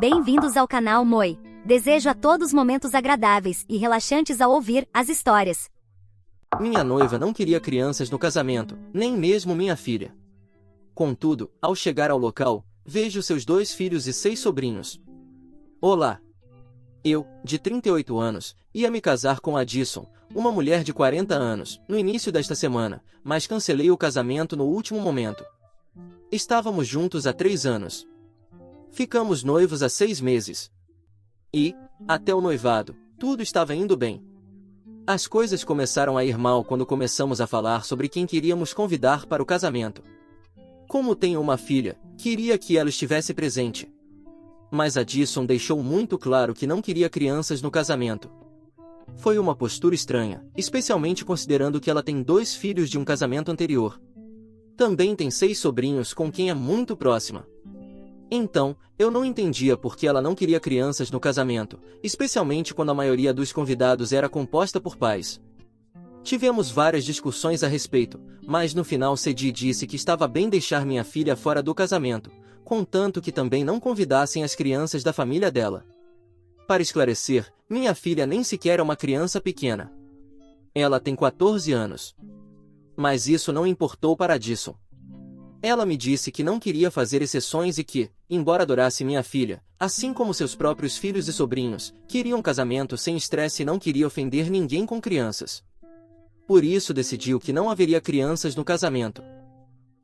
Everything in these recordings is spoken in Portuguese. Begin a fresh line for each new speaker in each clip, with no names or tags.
Bem-vindos ao canal Moi. Desejo a todos momentos agradáveis e relaxantes ao ouvir as histórias.
Minha noiva não queria crianças no casamento, nem mesmo minha filha. Contudo, ao chegar ao local, vejo seus 2 filhos e 6 sobrinhos. Olá! Eu, de 38 anos, ia me casar com Addison, uma mulher de 40 anos, no início desta semana, mas cancelei o casamento no último momento. Estávamos juntos há 3 anos. Ficamos noivos há 6 meses. E, até o noivado, tudo estava indo bem. As coisas começaram a ir mal quando começamos a falar sobre quem queríamos convidar para o casamento. Como tenho uma filha, queria que ela estivesse presente. Mas Addison deixou muito claro que não queria crianças no casamento. Foi uma postura estranha, especialmente considerando que ela tem 2 filhos de um casamento anterior. Também tem 6 sobrinhos com quem é muito próxima. Então, eu não entendia por que ela não queria crianças no casamento, especialmente quando a maioria dos convidados era composta por pais. Tivemos várias discussões a respeito, mas no final cedi e disse que estava bem deixar minha filha fora do casamento, contanto que também não convidassem as crianças da família dela. Para esclarecer, minha filha nem sequer é uma criança pequena. Ela tem 14 anos. Mas isso não importou para Addison. Ela me disse que não queria fazer exceções e que, embora adorasse minha filha, assim como seus próprios filhos e sobrinhos, queria um casamento sem estresse e não queria ofender ninguém com crianças. Por isso decidiu que não haveria crianças no casamento.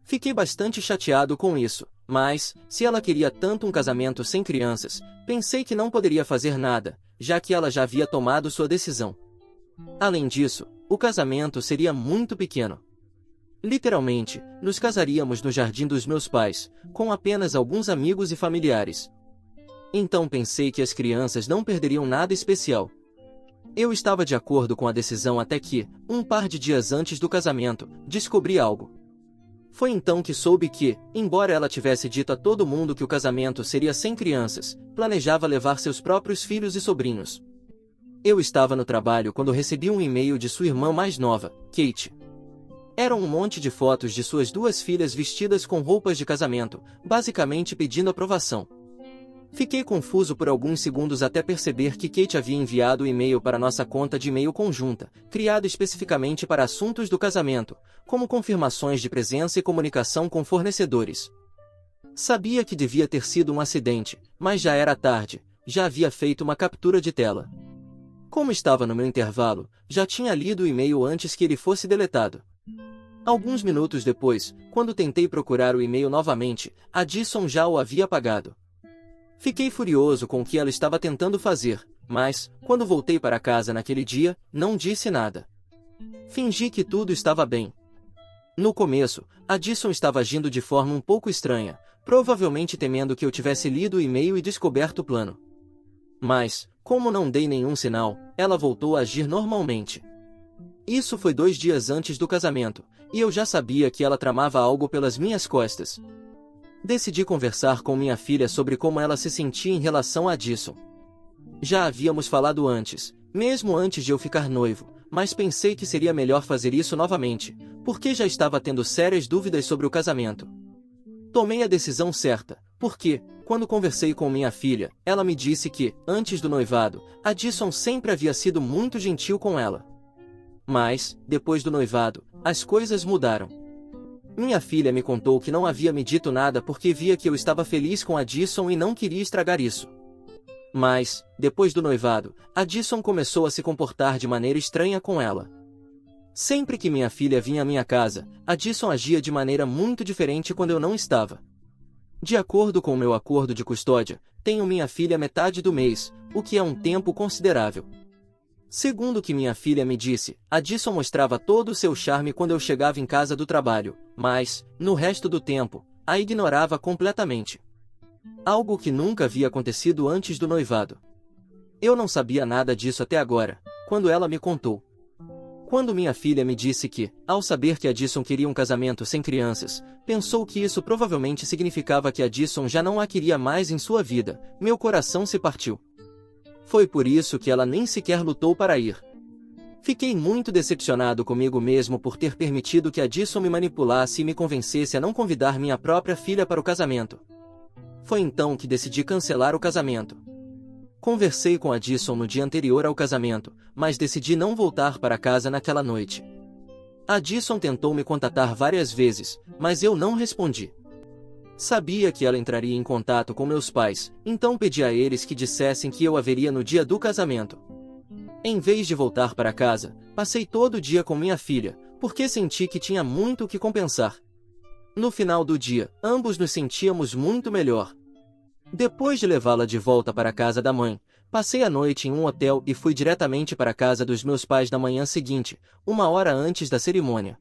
Fiquei bastante chateado com isso, mas, se ela queria tanto um casamento sem crianças, pensei que não poderia fazer nada, já que ela já havia tomado sua decisão. Além disso, o casamento seria muito pequeno. Literalmente, nos casaríamos no jardim dos meus pais, com apenas alguns amigos e familiares. Então pensei que as crianças não perderiam nada especial. Eu estava de acordo com a decisão até que, um par de dias antes do casamento, descobri algo. Foi então que soube que, embora ela tivesse dito a todo mundo que o casamento seria sem crianças, planejava levar seus próprios filhos e sobrinhos. Eu estava no trabalho quando recebi um e-mail de sua irmã mais nova, Kate. Eram um monte de fotos de suas 2 filhas vestidas com roupas de casamento, basicamente pedindo aprovação. Fiquei confuso por alguns segundos até perceber que Kate havia enviado o e-mail para nossa conta de e-mail conjunta, criada especificamente para assuntos do casamento, como confirmações de presença e comunicação com fornecedores. Sabia que devia ter sido um acidente, mas já era tarde, já havia feito uma captura de tela. Como estava no meu intervalo, já tinha lido o e-mail antes que ele fosse deletado. Alguns minutos depois, quando tentei procurar o e-mail novamente, Addison já o havia apagado. Fiquei furioso com o que ela estava tentando fazer, mas, quando voltei para casa naquele dia, não disse nada. Fingi que tudo estava bem. No começo, Addison estava agindo de forma um pouco estranha, provavelmente temendo que eu tivesse lido o e-mail e descoberto o plano. Mas, como não dei nenhum sinal, ela voltou a agir normalmente. Isso foi 2 dias antes do casamento, e eu já sabia que ela tramava algo pelas minhas costas. Decidi conversar com minha filha sobre como ela se sentia em relação a Addison. Já havíamos falado antes, mesmo antes de eu ficar noivo, mas pensei que seria melhor fazer isso novamente, porque já estava tendo sérias dúvidas sobre o casamento. Tomei a decisão certa, porque, quando conversei com minha filha, ela me disse que, antes do noivado, Addison sempre havia sido muito gentil com ela. Mas, depois do noivado, as coisas mudaram. Minha filha me contou que não havia me dito nada porque via que eu estava feliz com Addison e não queria estragar isso. Mas, depois do noivado, Addison começou a se comportar de maneira estranha com ela. Sempre que minha filha vinha à minha casa, Addison agia de maneira muito diferente quando eu não estava. De acordo com o meu acordo de custódia, tenho minha filha metade do mês, o que é um tempo considerável. Segundo o que minha filha me disse, Addison mostrava todo o seu charme quando eu chegava em casa do trabalho, mas, no resto do tempo, a ignorava completamente. Algo que nunca havia acontecido antes do noivado. Eu não sabia nada disso até agora, quando ela me contou. Quando minha filha me disse que, ao saber que Addison queria um casamento sem crianças, pensou que isso provavelmente significava que Addison já não a queria mais em sua vida, meu coração se partiu. Foi por isso que ela nem sequer lutou para ir. Fiquei muito decepcionado comigo mesmo por ter permitido que Addison me manipulasse e me convencesse a não convidar minha própria filha para o casamento. Foi então que decidi cancelar o casamento. Conversei com Addison no dia anterior ao casamento, mas decidi não voltar para casa naquela noite. Addison tentou me contatar várias vezes, mas eu não respondi. Sabia que ela entraria em contato com meus pais, então pedi a eles que dissessem que eu haveria no dia do casamento. Em vez de voltar para casa, passei todo o dia com minha filha, porque senti que tinha muito o que compensar. No final do dia, ambos nos sentíamos muito melhor. Depois de levá-la de volta para a casa da mãe, passei a noite em um hotel e fui diretamente para a casa dos meus pais na manhã seguinte, 1 hora antes da cerimônia.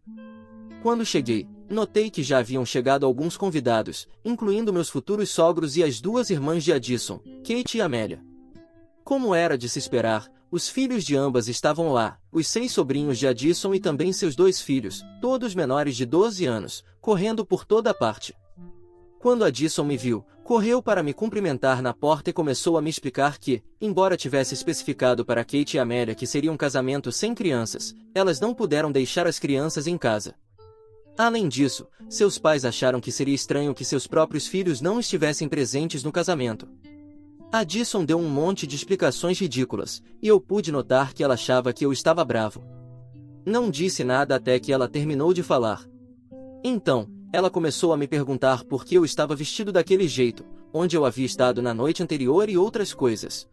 Quando cheguei, notei que já haviam chegado alguns convidados, incluindo meus futuros sogros e as 2 irmãs de Addison, Kate e Amélia. Como era de se esperar, os filhos de ambas estavam lá, os 6 sobrinhos de Addison e também seus 2 filhos, todos menores de 12 anos, correndo por toda parte. Quando Addison me viu, correu para me cumprimentar na porta e começou a me explicar que, embora tivesse especificado para Kate e Amélia que seria um casamento sem crianças, elas não puderam deixar as crianças em casa. Além disso, seus pais acharam que seria estranho que seus próprios filhos não estivessem presentes no casamento. Addison deu um monte de explicações ridículas, e eu pude notar que ela achava que eu estava bravo. Não disse nada até que ela terminou de falar. Então, ela começou a me perguntar por que eu estava vestido daquele jeito, onde eu havia estado na noite anterior e outras coisas.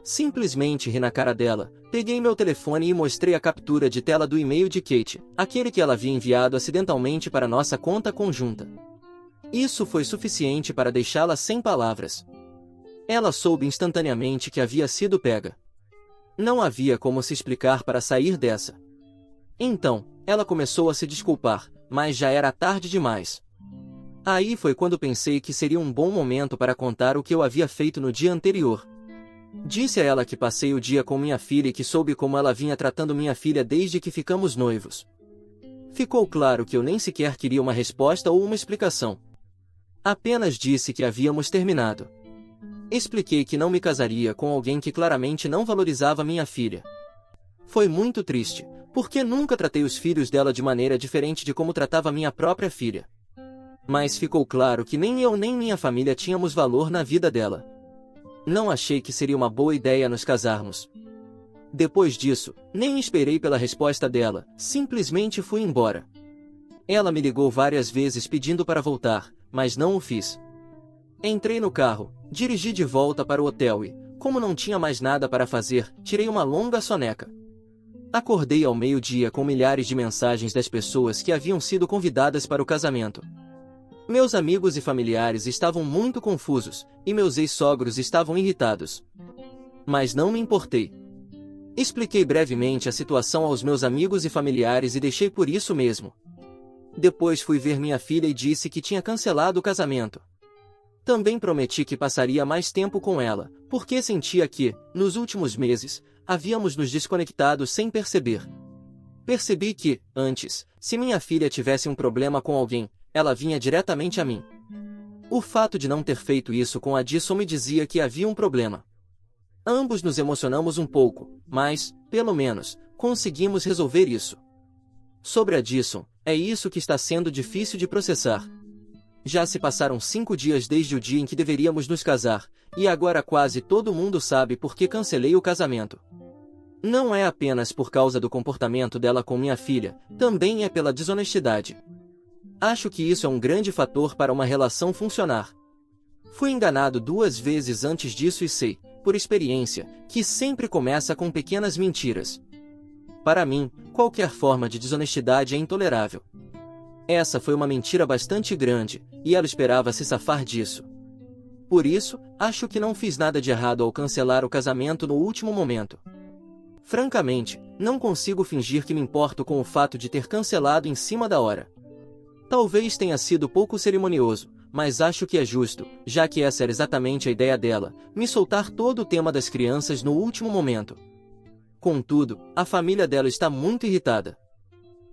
Simplesmente ri na cara dela, peguei meu telefone e mostrei a captura de tela do e-mail de Kate, aquele que ela havia enviado acidentalmente para nossa conta conjunta. Isso foi suficiente para deixá-la sem palavras. Ela soube instantaneamente que havia sido pega. Não havia como se explicar para sair dessa. Então, ela começou a se desculpar, mas já era tarde demais. Aí foi quando pensei que seria um bom momento para contar o que eu havia feito no dia anterior. Disse a ela que passei o dia com minha filha e que soube como ela vinha tratando minha filha desde que ficamos noivos. Ficou claro que eu nem sequer queria uma resposta ou uma explicação. Apenas disse que havíamos terminado. Expliquei que não me casaria com alguém que claramente não valorizava minha filha. Foi muito triste, porque nunca tratei os filhos dela de maneira diferente de como tratava minha própria filha. Mas ficou claro que nem eu nem minha família tínhamos valor na vida dela. Não achei que seria uma boa ideia nos casarmos. Depois disso, nem esperei pela resposta dela, simplesmente fui embora. Ela me ligou várias vezes pedindo para voltar, mas não o fiz. Entrei no carro, dirigi de volta para o hotel e, como não tinha mais nada para fazer, tirei uma longa soneca. Acordei ao meio-dia com milhares de mensagens das pessoas que haviam sido convidadas para o casamento. Meus amigos e familiares estavam muito confusos, e meus ex-sogros estavam irritados. Mas não me importei. Expliquei brevemente a situação aos meus amigos e familiares e deixei por isso mesmo. Depois fui ver minha filha e disse que tinha cancelado o casamento. Também prometi que passaria mais tempo com ela, porque sentia que, nos últimos meses, havíamos nos desconectado sem perceber. Percebi que, antes, se minha filha tivesse um problema com alguém, ela vinha diretamente a mim. O fato de não ter feito isso com Addison me dizia que havia um problema. Ambos nos emocionamos um pouco, mas, pelo menos, conseguimos resolver isso. Sobre Addison, é isso que está sendo difícil de processar. Já se passaram 5 dias desde o dia em que deveríamos nos casar, e agora quase todo mundo sabe por que cancelei o casamento. Não é apenas por causa do comportamento dela com minha filha, também é pela desonestidade. Acho que isso é um grande fator para uma relação funcionar. Fui enganado 2 vezes antes disso e sei, por experiência, que sempre começa com pequenas mentiras. Para mim, qualquer forma de desonestidade é intolerável. Essa foi uma mentira bastante grande, e ela esperava se safar disso. Por isso, acho que não fiz nada de errado ao cancelar o casamento no último momento. Francamente, não consigo fingir que me importo com o fato de ter cancelado em cima da hora. Talvez tenha sido pouco cerimonioso, mas acho que é justo, já que essa era exatamente a ideia dela, me soltar todo o tema das crianças no último momento. Contudo, a família dela está muito irritada.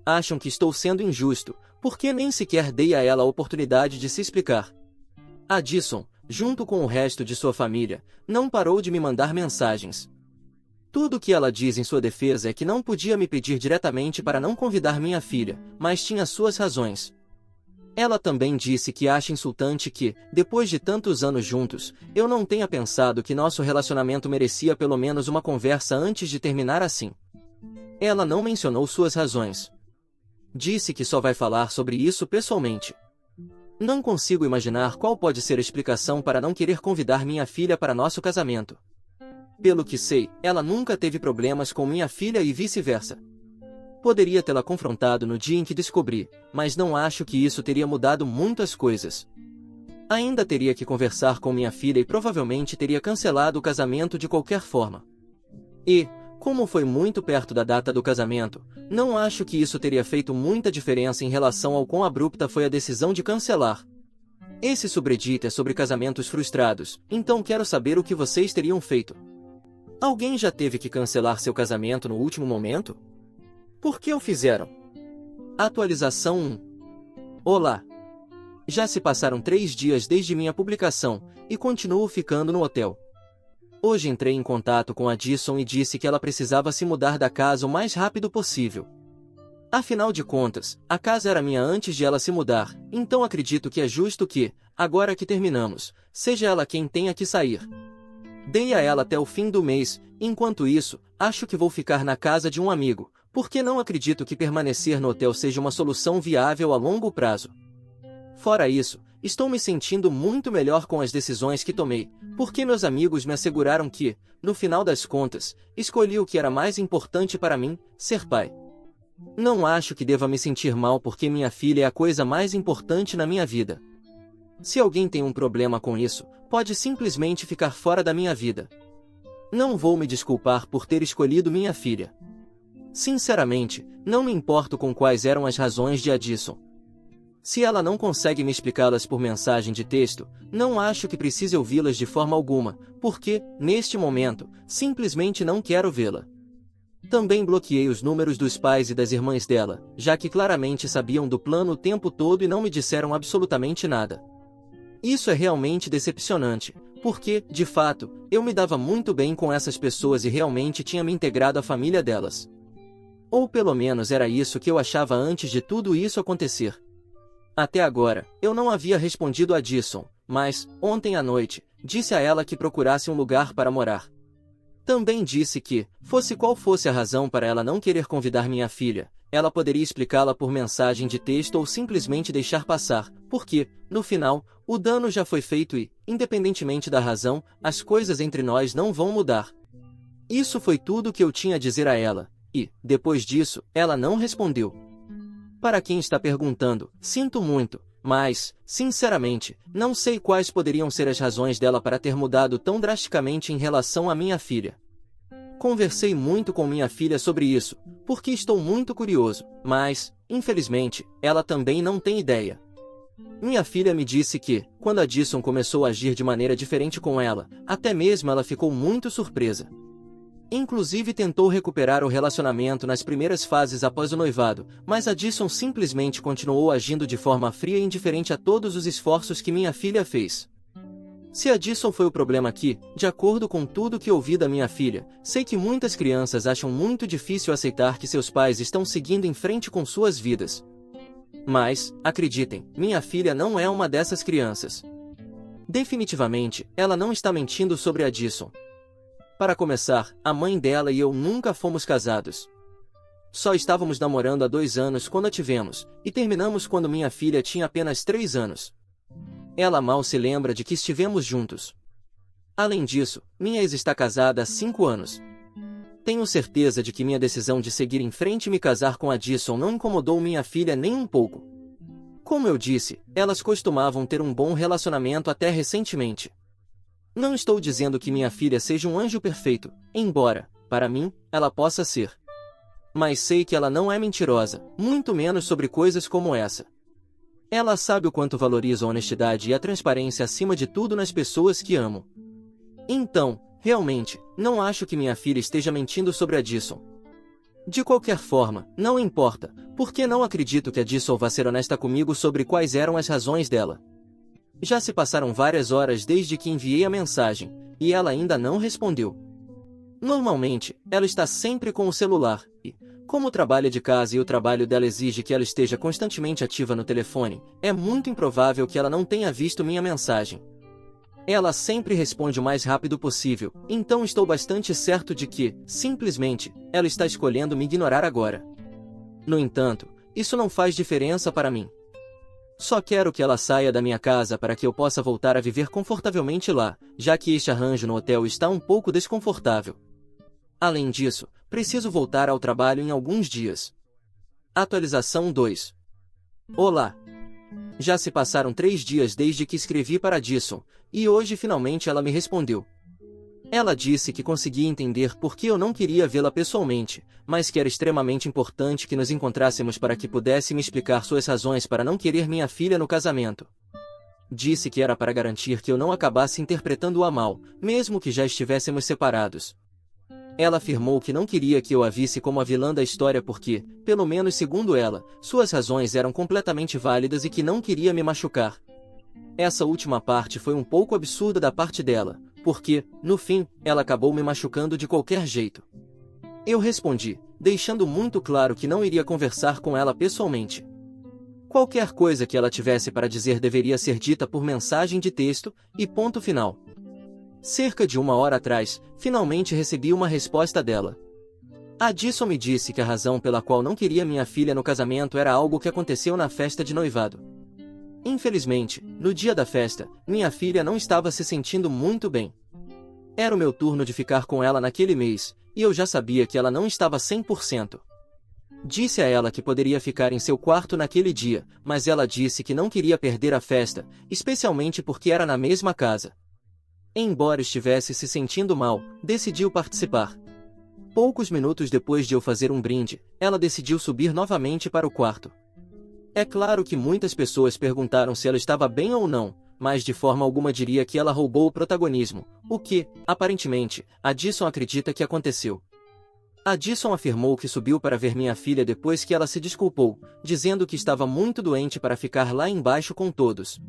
Acham que estou sendo injusto, porque nem sequer dei a ela a oportunidade de se explicar. Addison, junto com o resto de sua família, não parou de me mandar mensagens. Tudo o que ela diz em sua defesa é que não podia me pedir diretamente para não convidar minha filha, mas tinha suas razões. Ela também disse que acha insultante que, depois de tantos anos juntos, eu não tenha pensado que nosso relacionamento merecia pelo menos uma conversa antes de terminar assim. Ela não mencionou suas razões. Disse que só vai falar sobre isso pessoalmente. Não consigo imaginar qual pode ser a explicação para não querer convidar minha filha para nosso casamento. Pelo que sei, ela nunca teve problemas com minha filha e vice-versa. Poderia tê-la confrontado no dia em que descobri, mas não acho que isso teria mudado muitas coisas. Ainda teria que conversar com minha filha e provavelmente teria cancelado o casamento de qualquer forma. E, como foi muito perto da data do casamento, não acho que isso teria feito muita diferença em relação ao quão abrupta foi a decisão de cancelar. Esse subreddit é sobre casamentos frustrados, então quero saber o que vocês teriam feito. Alguém já teve que cancelar seu casamento no último momento? Por que o fizeram? Atualização 1. Olá! Já se passaram 3 dias desde minha publicação, e continuo ficando no hotel. Hoje entrei em contato com a Disson e disse que ela precisava se mudar da casa o mais rápido possível. Afinal de contas, a casa era minha antes de ela se mudar, então acredito que é justo que, agora que terminamos, seja ela quem tenha que sair. Dei a ela até o fim do mês, enquanto isso, acho que vou ficar na casa de um amigo, porque não acredito que permanecer no hotel seja uma solução viável a longo prazo. Fora isso, estou me sentindo muito melhor com as decisões que tomei, porque meus amigos me asseguraram que, no final das contas, escolhi o que era mais importante para mim, ser pai. Não acho que deva me sentir mal porque minha filha é a coisa mais importante na minha vida. Se alguém tem um problema com isso, pode simplesmente ficar fora da minha vida. Não vou me desculpar por ter escolhido minha filha. Sinceramente, não me importo com quais eram as razões de Addison. Se ela não consegue me explicá-las por mensagem de texto, não acho que precise ouvi-las de forma alguma, porque, neste momento, simplesmente não quero vê-la. Também bloqueei os números dos pais e das irmãs dela, já que claramente sabiam do plano o tempo todo e não me disseram absolutamente nada. Isso é realmente decepcionante, porque, de fato, eu me dava muito bem com essas pessoas e realmente tinha me integrado à família delas. Ou pelo menos era isso que eu achava antes de tudo isso acontecer. Até agora, eu não havia respondido a Addison, mas, ontem à noite, disse a ela que procurasse um lugar para morar. Também disse que, fosse qual fosse a razão para ela não querer convidar minha filha, ela poderia explicá-la por mensagem de texto ou simplesmente deixar passar, porque, no final, o dano já foi feito e, independentemente da razão, as coisas entre nós não vão mudar. Isso foi tudo que eu tinha a dizer a ela. E, depois disso, ela não respondeu. Para quem está perguntando, sinto muito, mas, sinceramente, não sei quais poderiam ser as razões dela para ter mudado tão drasticamente em relação à minha filha. Conversei muito com minha filha sobre isso, porque estou muito curioso, mas, infelizmente, ela também não tem ideia. Minha filha me disse que, quando Addison começou a agir de maneira diferente com ela, até mesmo ela ficou muito surpresa. Inclusive tentou recuperar o relacionamento nas primeiras fases após o noivado, mas Addison simplesmente continuou agindo de forma fria e indiferente a todos os esforços que minha filha fez. Se Addison foi o problema aqui, de acordo com tudo que ouvi da minha filha, sei que muitas crianças acham muito difícil aceitar que seus pais estão seguindo em frente com suas vidas. Mas, acreditem, minha filha não é uma dessas crianças. Definitivamente, ela não está mentindo sobre Addison. Para começar, a mãe dela e eu nunca fomos casados. Só estávamos namorando há 2 anos quando a tivemos, e terminamos quando minha filha tinha apenas 3 anos. Ela mal se lembra de que estivemos juntos. Além disso, minha ex está casada há 5 anos. Tenho certeza de que minha decisão de seguir em frente e me casar com Addison não incomodou minha filha nem um pouco. Como eu disse, elas costumavam ter um bom relacionamento até recentemente. Não estou dizendo que minha filha seja um anjo perfeito, embora, para mim, ela possa ser. Mas sei que ela não é mentirosa, muito menos sobre coisas como essa. Ela sabe o quanto valorizo a honestidade e a transparência acima de tudo nas pessoas que amo. Então, realmente, não acho que minha filha esteja mentindo sobre Addison. De qualquer forma, não importa, porque não acredito que Addison vá ser honesta comigo sobre quais eram as razões dela. Já se passaram várias horas desde que enviei a mensagem, e ela ainda não respondeu. Normalmente, ela está sempre com o celular, e, como trabalha de casa e o trabalho dela exige que ela esteja constantemente ativa no telefone, é muito improvável que ela não tenha visto minha mensagem. Ela sempre responde o mais rápido possível, então estou bastante certo de que, simplesmente, ela está escolhendo me ignorar agora. No entanto, isso não faz diferença para mim. Só quero que ela saia da minha casa para que eu possa voltar a viver confortavelmente lá, já que este arranjo no hotel está um pouco desconfortável. Além disso, preciso voltar ao trabalho em alguns dias. Atualização 2. Olá! Já se passaram 3 dias desde que escrevi para Disson, e hoje finalmente ela me respondeu. Ela disse que conseguia entender por que eu não queria vê-la pessoalmente, mas que era extremamente importante que nos encontrássemos para que pudesse me explicar suas razões para não querer minha filha no casamento. Disse que era para garantir que eu não acabasse interpretando-a mal, mesmo que já estivéssemos separados. Ela afirmou que não queria que eu a visse como a vilã da história porque, pelo menos segundo ela, suas razões eram completamente válidas e que não queria me machucar. Essa última parte foi um pouco absurda da parte dela, porque, no fim, ela acabou me machucando de qualquer jeito. Eu respondi, deixando muito claro que não iria conversar com ela pessoalmente. Qualquer coisa que ela tivesse para dizer deveria ser dita por mensagem de texto, e ponto final. Cerca de 1 hora atrás, finalmente recebi uma resposta dela. A Disson me disse que a razão pela qual não queria minha filha no casamento era algo que aconteceu na festa de noivado. Infelizmente, no dia da festa, minha filha não estava se sentindo muito bem. Era o meu turno de ficar com ela naquele mês, e eu já sabia que ela não estava 100%. Disse a ela que poderia ficar em seu quarto naquele dia, mas ela disse que não queria perder a festa, especialmente porque era na mesma casa. Embora estivesse se sentindo mal, decidiu participar. Poucos minutos depois de eu fazer um brinde, ela decidiu subir novamente para o quarto. É claro que muitas pessoas perguntaram se ela estava bem ou não, mas de forma alguma diria que ela roubou o protagonismo, o que, aparentemente, a Disson acredita que aconteceu. A Disson afirmou que subiu para ver minha filha depois que ela se desculpou, dizendo que estava muito doente para ficar lá embaixo com todos.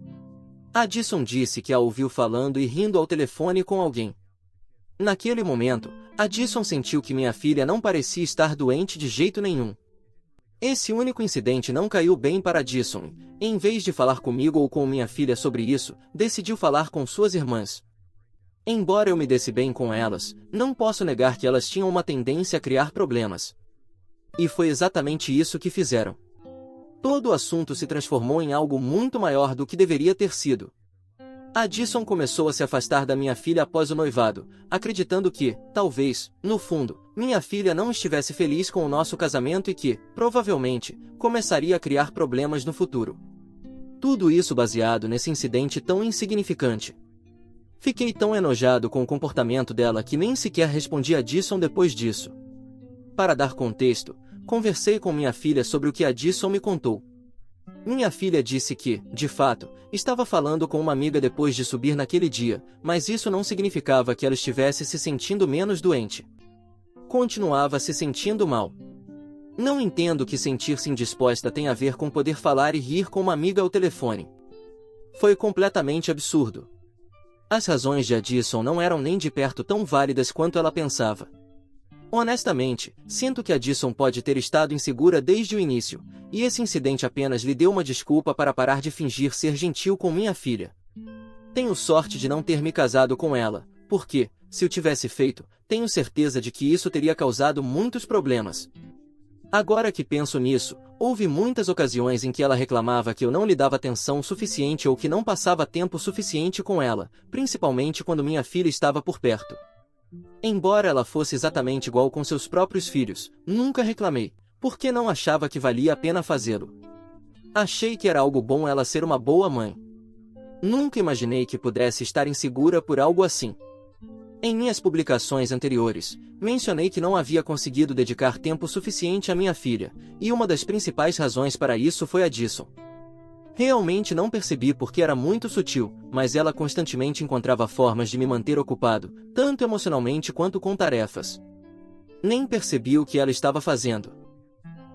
A Disson disse que a ouviu falando e rindo ao telefone com alguém. Naquele momento, a Disson sentiu que minha filha não parecia estar doente de jeito nenhum. Esse único incidente não caiu bem para Disson. Em vez de falar comigo ou com minha filha sobre isso, decidiu falar com suas irmãs. Embora eu me desse bem com elas, não posso negar que elas tinham uma tendência a criar problemas. E foi exatamente isso que fizeram. Todo o assunto se transformou em algo muito maior do que deveria ter sido. A Disson começou a se afastar da minha filha após o noivado, acreditando que, talvez, no fundo, minha filha não estivesse feliz com o nosso casamento e que, provavelmente, começaria a criar problemas no futuro. Tudo isso baseado nesse incidente tão insignificante. Fiquei tão enojado com o comportamento dela que nem sequer respondi a Disson depois disso. Para dar contexto, conversei com minha filha sobre o que a Disson me contou. Minha filha disse que, de fato, estava falando com uma amiga depois de subir naquele dia, mas isso não significava que ela estivesse se sentindo menos doente. Continuava se sentindo mal. Não entendo que sentir-se indisposta tem a ver com poder falar e rir com uma amiga ao telefone. Foi completamente absurdo. As razões de Addison não eram nem de perto tão válidas quanto ela pensava. Honestamente, sinto que Addison pode ter estado insegura desde o início, e esse incidente apenas lhe deu uma desculpa para parar de fingir ser gentil com minha filha. Tenho sorte de não ter me casado com ela, porque, se o tivesse feito, tenho certeza de que isso teria causado muitos problemas. Agora que penso nisso, houve muitas ocasiões em que ela reclamava que eu não lhe dava atenção suficiente ou que não passava tempo suficiente com ela, principalmente quando minha filha estava por perto. Embora ela fosse exatamente igual com seus próprios filhos, nunca reclamei, porque não achava que valia a pena fazê-lo. Achei que era algo bom ela ser uma boa mãe. Nunca imaginei que pudesse estar insegura por algo assim. Em minhas publicações anteriores, mencionei que não havia conseguido dedicar tempo suficiente à minha filha, e uma das principais razões para isso foi Addison. Realmente não percebi porque era muito sutil, mas ela constantemente encontrava formas de me manter ocupado, tanto emocionalmente quanto com tarefas. Nem percebi o que ela estava fazendo.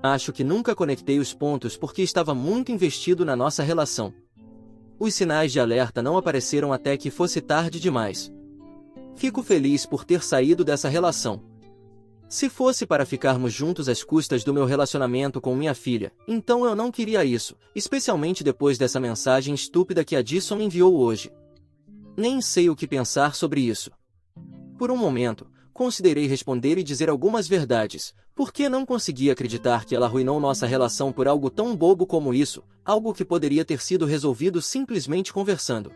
Acho que nunca conectei os pontos porque estava muito investido na nossa relação. Os sinais de alerta não apareceram até que fosse tarde demais. Fico feliz por ter saído dessa relação. Se fosse para ficarmos juntos às custas do meu relacionamento com minha filha, então eu não queria isso, especialmente depois dessa mensagem estúpida que a Addison enviou hoje. Nem sei o que pensar sobre isso. Por um momento, considerei responder e dizer algumas verdades, porque não conseguia acreditar que ela arruinou nossa relação por algo tão bobo como isso, algo que poderia ter sido resolvido simplesmente conversando.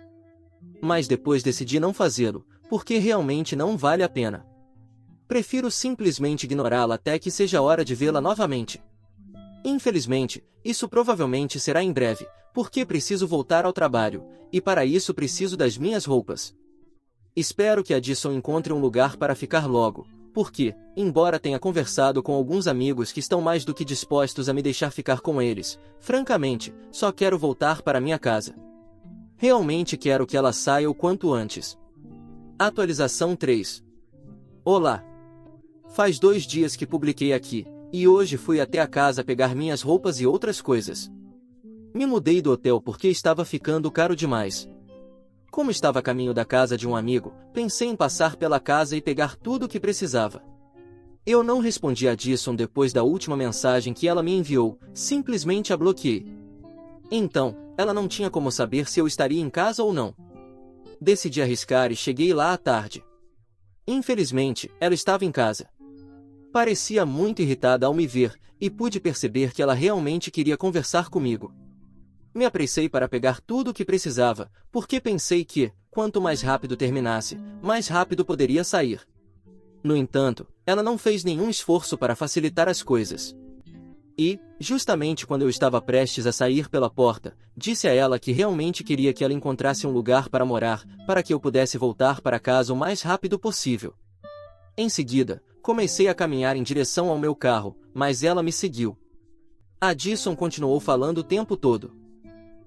Mas depois decidi não fazê-lo, porque realmente não vale a pena. Prefiro simplesmente ignorá-la até que seja hora de vê-la novamente. Infelizmente, isso provavelmente será em breve, porque preciso voltar ao trabalho, e para isso preciso das minhas roupas. Espero que a Addison encontre um lugar para ficar logo, porque, embora tenha conversado com alguns amigos que estão mais do que dispostos a me deixar ficar com eles, francamente, só quero voltar para minha casa. Realmente quero que ela saia o quanto antes. Atualização 3. Olá! Faz 2 dias que publiquei aqui, e hoje fui até a casa pegar minhas roupas e outras coisas. Me mudei do hotel porque estava ficando caro demais. Como estava a caminho da casa de um amigo, pensei em passar pela casa e pegar tudo o que precisava. Eu não respondi a Addison depois da última mensagem que ela me enviou, simplesmente a bloqueei. Então, ela não tinha como saber se eu estaria em casa ou não. Decidi arriscar e cheguei lá à tarde. Infelizmente, ela estava em casa. Parecia muito irritada ao me ver, e pude perceber que ela realmente queria conversar comigo. Me apressei para pegar tudo o que precisava, porque pensei que, quanto mais rápido terminasse, mais rápido poderia sair. No entanto, ela não fez nenhum esforço para facilitar as coisas. E, justamente quando eu estava prestes a sair pela porta, disse a ela que realmente queria que ela encontrasse um lugar para morar, para que eu pudesse voltar para casa o mais rápido possível. Em seguida, comecei a caminhar em direção ao meu carro, mas ela me seguiu. A Addison continuou falando o tempo todo.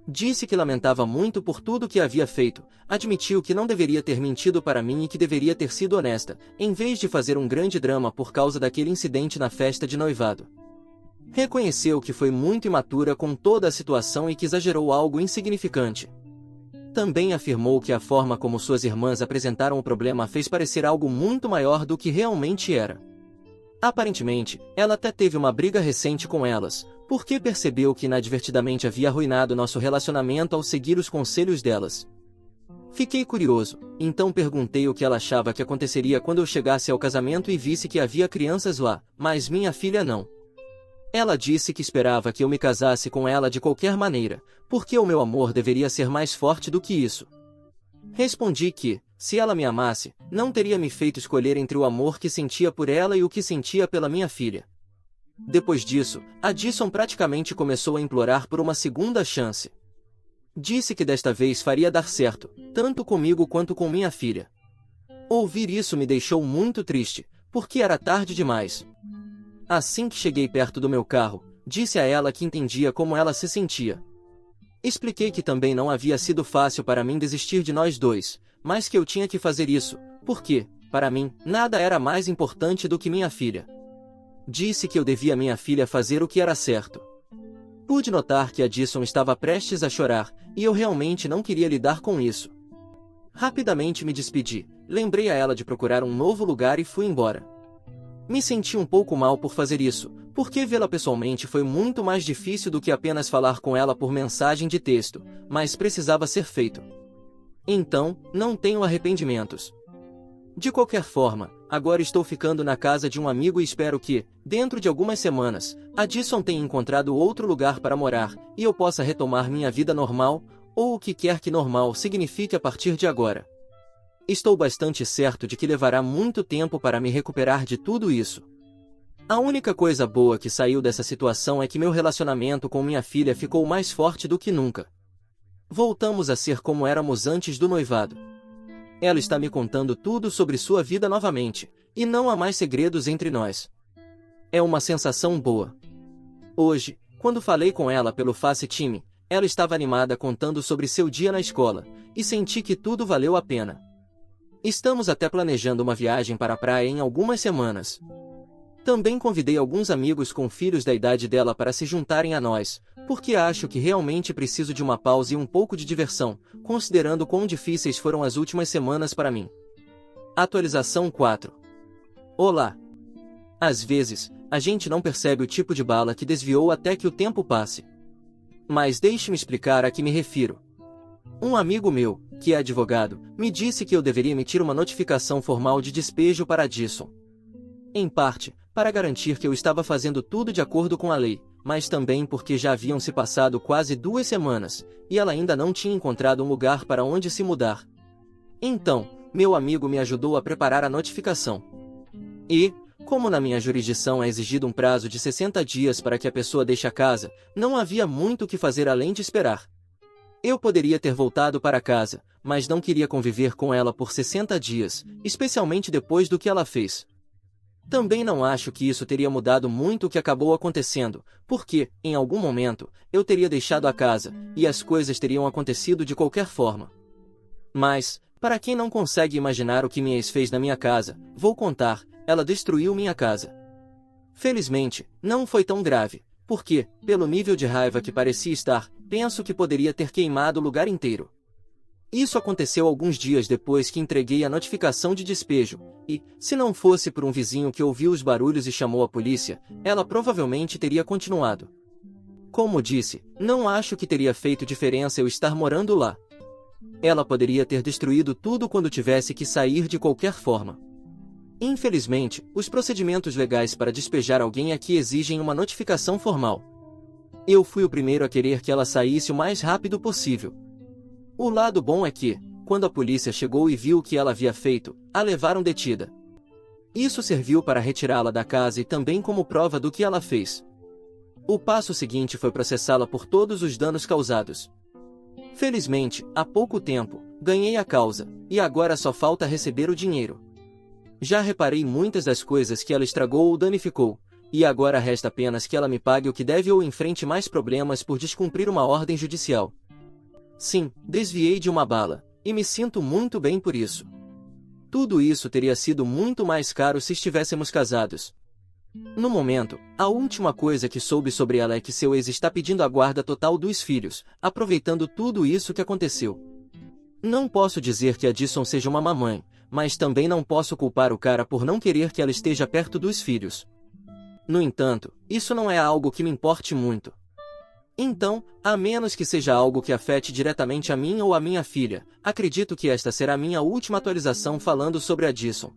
Disse que lamentava muito por tudo que havia feito, admitiu que não deveria ter mentido para mim e que deveria ter sido honesta, em vez de fazer um grande drama por causa daquele incidente na festa de noivado. Reconheceu que foi muito imatura com toda a situação e que exagerou algo insignificante. Também afirmou que a forma como suas irmãs apresentaram o problema fez parecer algo muito maior do que realmente era. Aparentemente, ela até teve uma briga recente com elas, porque percebeu que inadvertidamente havia arruinado nosso relacionamento ao seguir os conselhos delas. Fiquei curioso, então perguntei o que ela achava que aconteceria quando eu chegasse ao casamento e visse que havia crianças lá, mas minha filha não. Ela disse que esperava que eu me casasse com ela de qualquer maneira, porque o meu amor deveria ser mais forte do que isso. Respondi que, se ela me amasse, não teria me feito escolher entre o amor que sentia por ela e o que sentia pela minha filha. Depois disso, Addison praticamente começou a implorar por uma segunda chance. Disse que desta vez faria dar certo, tanto comigo quanto com minha filha. Ouvir isso me deixou muito triste, porque era tarde demais. Assim que cheguei perto do meu carro, disse a ela que entendia como ela se sentia. Expliquei que também não havia sido fácil para mim desistir de nós dois, mas que eu tinha que fazer isso, porque, para mim, nada era mais importante do que minha filha. Disse que eu devia a minha filha fazer o que era certo. Pude notar que Addison estava prestes a chorar, e eu realmente não queria lidar com isso. Rapidamente me despedi, lembrei a ela de procurar um novo lugar e fui embora. Me senti um pouco mal por fazer isso, porque vê-la pessoalmente foi muito mais difícil do que apenas falar com ela por mensagem de texto, mas precisava ser feito. Então, não tenho arrependimentos. De qualquer forma, agora estou ficando na casa de um amigo e espero que, dentro de algumas semanas, Addison tenha encontrado outro lugar para morar, e eu possa retomar minha vida normal, ou o que quer que normal signifique a partir de agora. Estou bastante certo de que levará muito tempo para me recuperar de tudo isso. A única coisa boa que saiu dessa situação é que meu relacionamento com minha filha ficou mais forte do que nunca. Voltamos a ser como éramos antes do noivado. Ela está me contando tudo sobre sua vida novamente, e não há mais segredos entre nós. É uma sensação boa. Hoje, quando falei com ela pelo FaceTime, ela estava animada contando sobre seu dia na escola, e senti que tudo valeu a pena. Estamos até planejando uma viagem para a praia em algumas semanas. Também convidei alguns amigos com filhos da idade dela para se juntarem a nós, porque acho que realmente preciso de uma pausa e um pouco de diversão, considerando quão difíceis foram as últimas semanas para mim. Atualização 4. Olá! Às vezes, a gente não percebe o tipo de bala que desviou até que o tempo passe. Mas deixe-me explicar a que me refiro. Um amigo meu, que é advogado, me disse que eu deveria emitir uma notificação formal de despejo para Addison. Em parte, para garantir que eu estava fazendo tudo de acordo com a lei, mas também porque já haviam se passado quase 2 semanas, e ela ainda não tinha encontrado um lugar para onde se mudar. Então, meu amigo me ajudou a preparar a notificação. E, como na minha jurisdição é exigido um prazo de 60 dias para que a pessoa deixe a casa, não havia muito o que fazer além de esperar. Eu poderia ter voltado para casa, mas não queria conviver com ela por 60 dias, especialmente depois do que ela fez. Também não acho que isso teria mudado muito o que acabou acontecendo, porque, em algum momento, eu teria deixado a casa, e as coisas teriam acontecido de qualquer forma. Mas, para quem não consegue imaginar o que minha ex fez na minha casa, vou contar: ela destruiu minha casa. Felizmente, não foi tão grave, porque, pelo nível de raiva que parecia estar, penso que poderia ter queimado o lugar inteiro. Isso aconteceu alguns dias depois que entreguei a notificação de despejo, e, se não fosse por um vizinho que ouviu os barulhos e chamou a polícia, ela provavelmente teria continuado. Como disse, não acho que teria feito diferença eu estar morando lá. Ela poderia ter destruído tudo quando tivesse que sair de qualquer forma. Infelizmente, os procedimentos legais para despejar alguém aqui exigem uma notificação formal. Eu fui o primeiro a querer que ela saísse o mais rápido possível. O lado bom é que, quando a polícia chegou e viu o que ela havia feito, a levaram detida. Isso serviu para retirá-la da casa e também como prova do que ela fez. O passo seguinte foi processá-la por todos os danos causados. Felizmente, há pouco tempo, ganhei a causa, e agora só falta receber o dinheiro. Já reparei muitas das coisas que ela estragou ou danificou, e agora resta apenas que ela me pague o que deve ou enfrente mais problemas por descumprir uma ordem judicial. Sim, desviei de uma bala, e me sinto muito bem por isso. Tudo isso teria sido muito mais caro se estivéssemos casados. No momento, a última coisa que soube sobre ela é que seu ex está pedindo a guarda total dos filhos, aproveitando tudo isso que aconteceu. Não posso dizer que a Addison seja uma mamãe, mas também não posso culpar o cara por não querer que ela esteja perto dos filhos. No entanto, isso não é algo que me importe muito. Então, a menos que seja algo que afete diretamente a mim ou a minha filha, acredito que esta será minha última atualização falando sobre a Addison.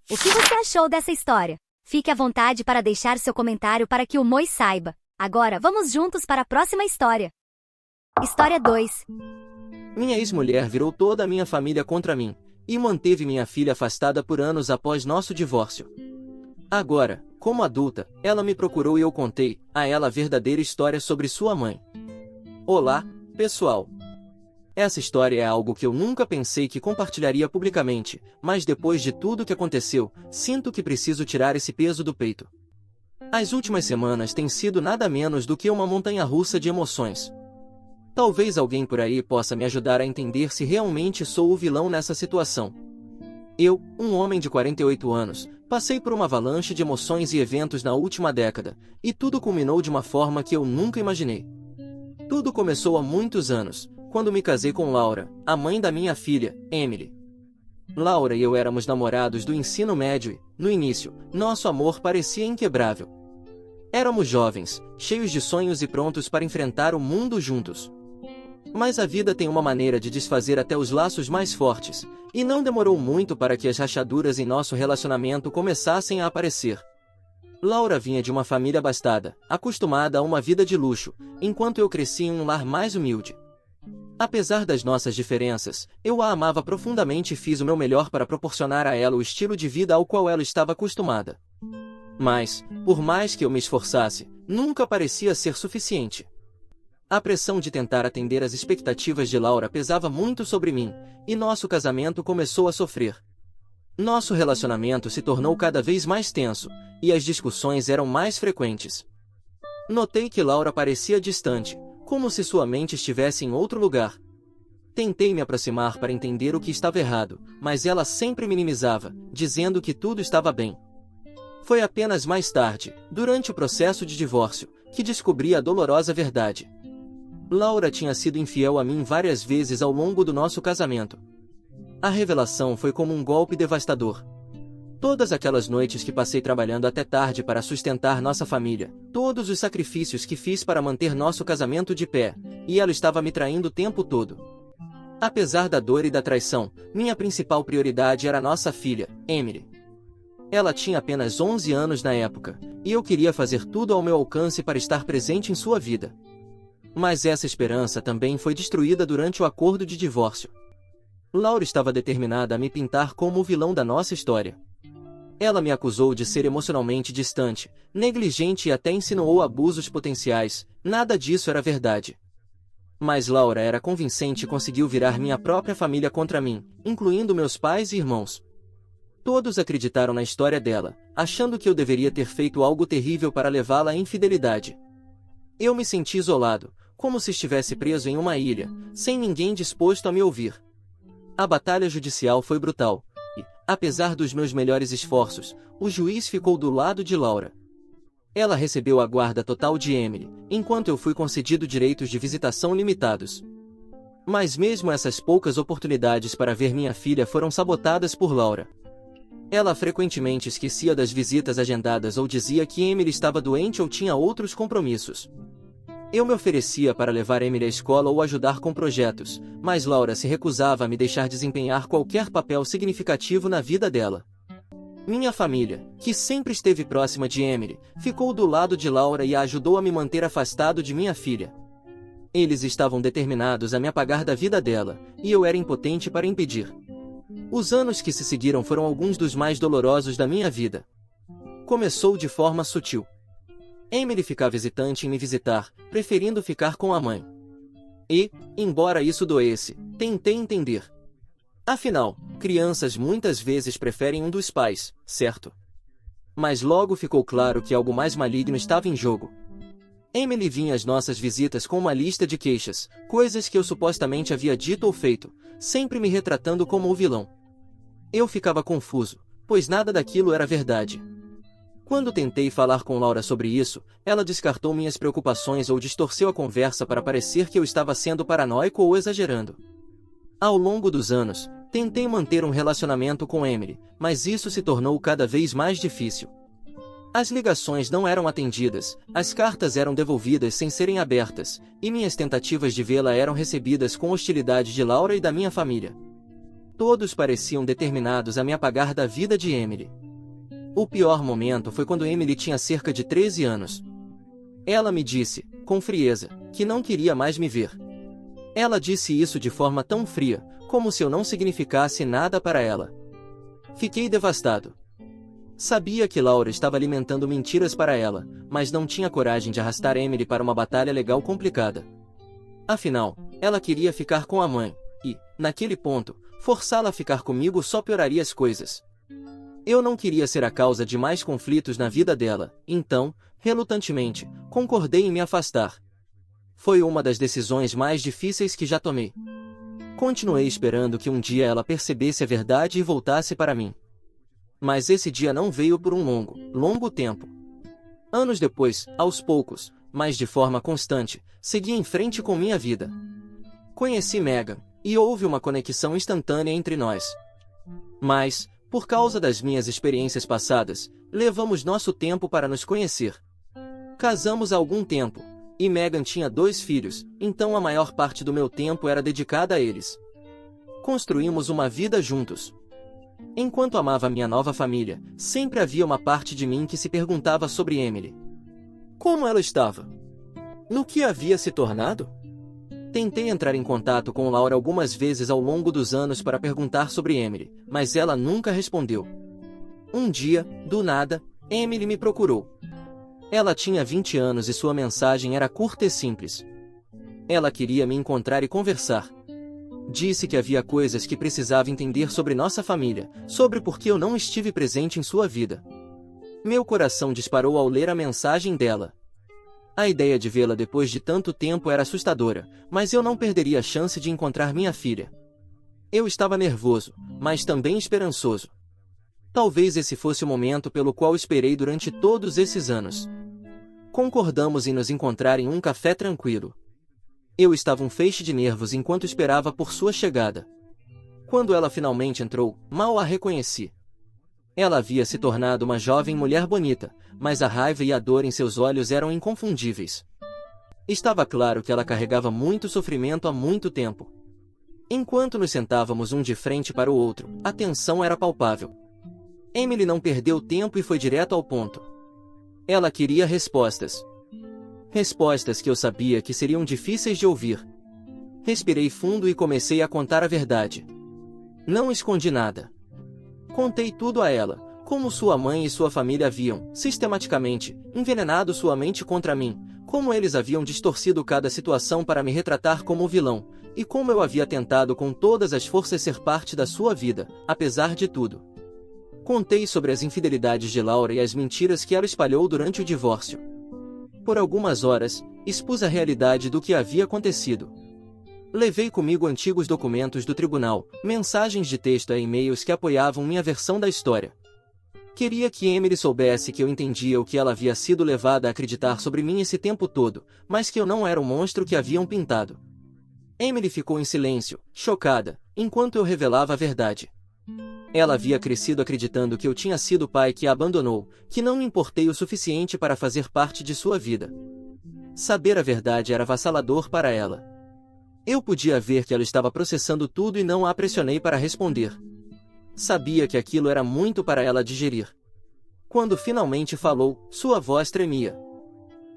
O que você achou dessa história? Fique à vontade para deixar seu comentário para que o Moi saiba. Agora, vamos juntos para a próxima história. História 2.
Minha ex-mulher virou toda a minha família contra mim, e manteve minha filha afastada por anos após nosso divórcio. Agora, como adulta, ela me procurou e eu contei a ela a verdadeira história sobre sua mãe. Olá, pessoal! Essa história é algo que eu nunca pensei que compartilharia publicamente, mas depois de tudo que aconteceu, sinto que preciso tirar esse peso do peito. As últimas semanas têm sido nada menos do que uma montanha-russa de emoções. Talvez alguém por aí possa me ajudar a entender se realmente sou o vilão nessa situação. Eu, um homem de 48 anos, passei por uma avalanche de emoções e eventos na última década, e tudo culminou de uma forma que eu nunca imaginei. Tudo começou há muitos anos, quando me casei com Laura, a mãe da minha filha, Emily. Laura e eu éramos namorados do ensino médio e, no início, nosso amor parecia inquebrável. Éramos jovens, cheios de sonhos e prontos para enfrentar o mundo juntos. Mas a vida tem uma maneira de desfazer até os laços mais fortes, e não demorou muito para que as rachaduras em nosso relacionamento começassem a aparecer. Laura vinha de uma família abastada, acostumada a uma vida de luxo, enquanto eu cresci em um lar mais humilde. Apesar das nossas diferenças, eu a amava profundamente e fiz o meu melhor para proporcionar a ela o estilo de vida ao qual ela estava acostumada. Mas, por mais que eu me esforçasse, nunca parecia ser suficiente. A pressão de tentar atender às expectativas de Laura pesava muito sobre mim, e nosso casamento começou a sofrer. Nosso relacionamento se tornou cada vez mais tenso, e as discussões eram mais frequentes. Notei que Laura parecia distante, como se sua mente estivesse em outro lugar. Tentei me aproximar para entender o que estava errado, mas ela sempre minimizava, dizendo que tudo estava bem. Foi apenas mais tarde, durante o processo de divórcio, que descobri a dolorosa verdade. Laura tinha sido infiel a mim várias vezes ao longo do nosso casamento. A revelação foi como um golpe devastador. Todas aquelas noites que passei trabalhando até tarde para sustentar nossa família, todos os sacrifícios que fiz para manter nosso casamento de pé, e ela estava me traindo o tempo todo. Apesar da dor e da traição, minha principal prioridade era nossa filha, Emily. Ela tinha apenas 11 anos na época, e eu queria fazer tudo ao meu alcance para estar presente em sua vida. Mas essa esperança também foi destruída durante o acordo de divórcio. Laura estava determinada a me pintar como o vilão da nossa história. Ela me acusou de ser emocionalmente distante, negligente e até insinuou abusos potenciais. Nada disso era verdade. Mas Laura era convincente e conseguiu virar minha própria família contra mim, incluindo meus pais e irmãos. Todos acreditaram na história dela, achando que eu deveria ter feito algo terrível para levá-la à infidelidade. Eu me senti isolado, como se estivesse preso em uma ilha, sem ninguém disposto a me ouvir. A batalha judicial foi brutal. E, apesar dos meus melhores esforços, o juiz ficou do lado de Laura. Ela recebeu a guarda total de Emily, enquanto eu fui concedido direitos de visitação limitados. Mas mesmo essas poucas oportunidades para ver minha filha foram sabotadas por Laura. Ela frequentemente esquecia das visitas agendadas ou dizia que Emily estava doente ou tinha outros compromissos. Eu me oferecia para levar Emily à escola ou ajudar com projetos, mas Laura se recusava a me deixar desempenhar qualquer papel significativo na vida dela. Minha família, que sempre esteve próxima de Emily, ficou do lado de Laura e a ajudou a me manter afastado de minha filha. Eles estavam determinados a me apagar da vida dela, e eu era impotente para impedir. Os anos que se seguiram foram alguns dos mais dolorosos da minha vida. Começou de forma sutil. Emily ficava hesitante em me visitar, preferindo ficar com a mãe. E, embora isso doesse, tentei entender. Afinal, crianças muitas vezes preferem um dos pais, certo? Mas logo ficou claro que algo mais maligno estava em jogo. Emily vinha às nossas visitas com uma lista de queixas, coisas que eu supostamente havia dito ou feito, sempre me retratando como o vilão. Eu ficava confuso, pois nada daquilo era verdade. Quando tentei falar com Laura sobre isso, ela descartou minhas preocupações ou distorceu a conversa para parecer que eu estava sendo paranoico ou exagerando. Ao longo dos anos, tentei manter um relacionamento com Emily, mas isso se tornou cada vez mais difícil. As ligações não eram atendidas, as cartas eram devolvidas sem serem abertas, e minhas tentativas de vê-la eram recebidas com hostilidade de Laura e da minha família. Todos pareciam determinados a me apagar da vida de Emily. O pior momento foi quando Emily tinha cerca de 13 anos. Ela me disse, com frieza, que não queria mais me ver. Ela disse isso de forma tão fria, como se eu não significasse nada para ela. Fiquei devastado. Sabia que Laura estava alimentando mentiras para ela, mas não tinha coragem de arrastar Emily para uma batalha legal complicada. Afinal, ela queria ficar com a mãe, e, naquele ponto, forçá-la a ficar comigo só pioraria as coisas. Eu não queria ser a causa de mais conflitos na vida dela, então, relutantemente, concordei em me afastar. Foi uma das decisões mais difíceis que já tomei. Continuei esperando que um dia ela percebesse a verdade e voltasse para mim. Mas esse dia não veio por um longo tempo. Anos depois, aos poucos, mas de forma constante, segui em frente com minha vida. Conheci Megan, e houve uma conexão instantânea entre nós. Mas, por causa das minhas experiências passadas, levamos nosso tempo para nos conhecer. Casamos há algum tempo, e Megan tinha 2 filhos, então a maior parte do meu tempo era dedicada a eles. Construímos uma vida juntos. Enquanto amava minha nova família, sempre havia uma parte de mim que se perguntava sobre Emily. Como ela estava? No que havia se tornado? Tentei entrar em contato com Laura algumas vezes ao longo dos anos para perguntar sobre Emily, mas ela nunca respondeu. Um dia, do nada, Emily me procurou. Ela tinha 20 anos e sua mensagem era curta e simples. Ela queria me encontrar e conversar. Disse que havia coisas que precisava entender sobre nossa família, sobre por que eu não estive presente em sua vida. Meu coração disparou ao ler a mensagem dela. A ideia de vê-la depois de tanto tempo era assustadora, mas eu não perderia a chance de encontrar minha filha. Eu estava nervoso, mas também esperançoso. Talvez esse fosse o momento pelo qual esperei durante todos esses anos. Concordamos em nos encontrar em um café tranquilo. Eu estava um feixe de nervos enquanto esperava por sua chegada. Quando ela finalmente entrou, mal a reconheci. Ela havia se tornado uma jovem mulher bonita, mas a raiva e a dor em seus olhos eram inconfundíveis. Estava claro que ela carregava muito sofrimento há muito tempo. Enquanto nos sentávamos um de frente para o outro, a tensão era palpável. Emily não perdeu tempo e foi direto ao ponto. Ela queria respostas. Respostas que eu sabia que seriam difíceis de ouvir. Respirei fundo e comecei a contar a verdade. Não escondi nada. Contei tudo a ela, como sua mãe e sua família haviam, sistematicamente, envenenado sua mente contra mim, como eles haviam distorcido cada situação para me retratar como o vilão, e como eu havia tentado com todas as forças ser parte da sua vida, apesar de tudo. Contei sobre as infidelidades de Laura e as mentiras que ela espalhou durante o divórcio. Por algumas horas, expus a realidade do que havia acontecido. Levei comigo antigos documentos do tribunal, mensagens de texto e e-mails que apoiavam minha versão da história. Queria que Emily soubesse que eu entendia o que ela havia sido levada a acreditar sobre mim esse tempo todo, mas que eu não era o monstro que haviam pintado. Emily ficou em silêncio, chocada, enquanto eu revelava a verdade. Ela havia crescido acreditando que eu tinha sido o pai que a abandonou, que não me importei o suficiente para fazer parte de sua vida. Saber a verdade era avassalador para ela. Eu podia ver que ela estava processando tudo e não a pressionei para responder. Sabia que aquilo era muito para ela digerir. Quando finalmente falou, sua voz tremia.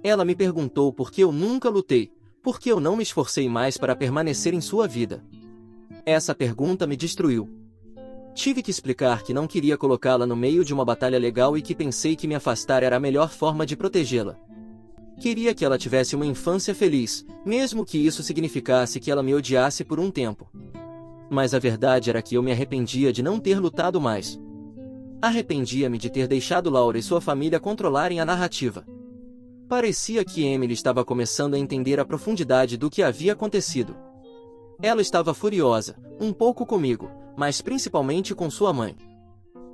Ela me perguntou por que eu nunca lutei, por que eu não me esforcei mais para permanecer em sua vida. Essa pergunta me destruiu. Tive que explicar que não queria colocá-la no meio de uma batalha legal e que pensei que me afastar era a melhor forma de protegê-la. Queria que ela tivesse uma infância feliz, mesmo que isso significasse que ela me odiasse por um tempo. Mas a verdade era que eu me arrependia de não ter lutado mais. Arrependia-me de ter deixado Laura e sua família controlarem a narrativa. Parecia que Emily estava começando a entender a profundidade do que havia acontecido. Ela estava furiosa, um pouco comigo, mas principalmente com sua mãe.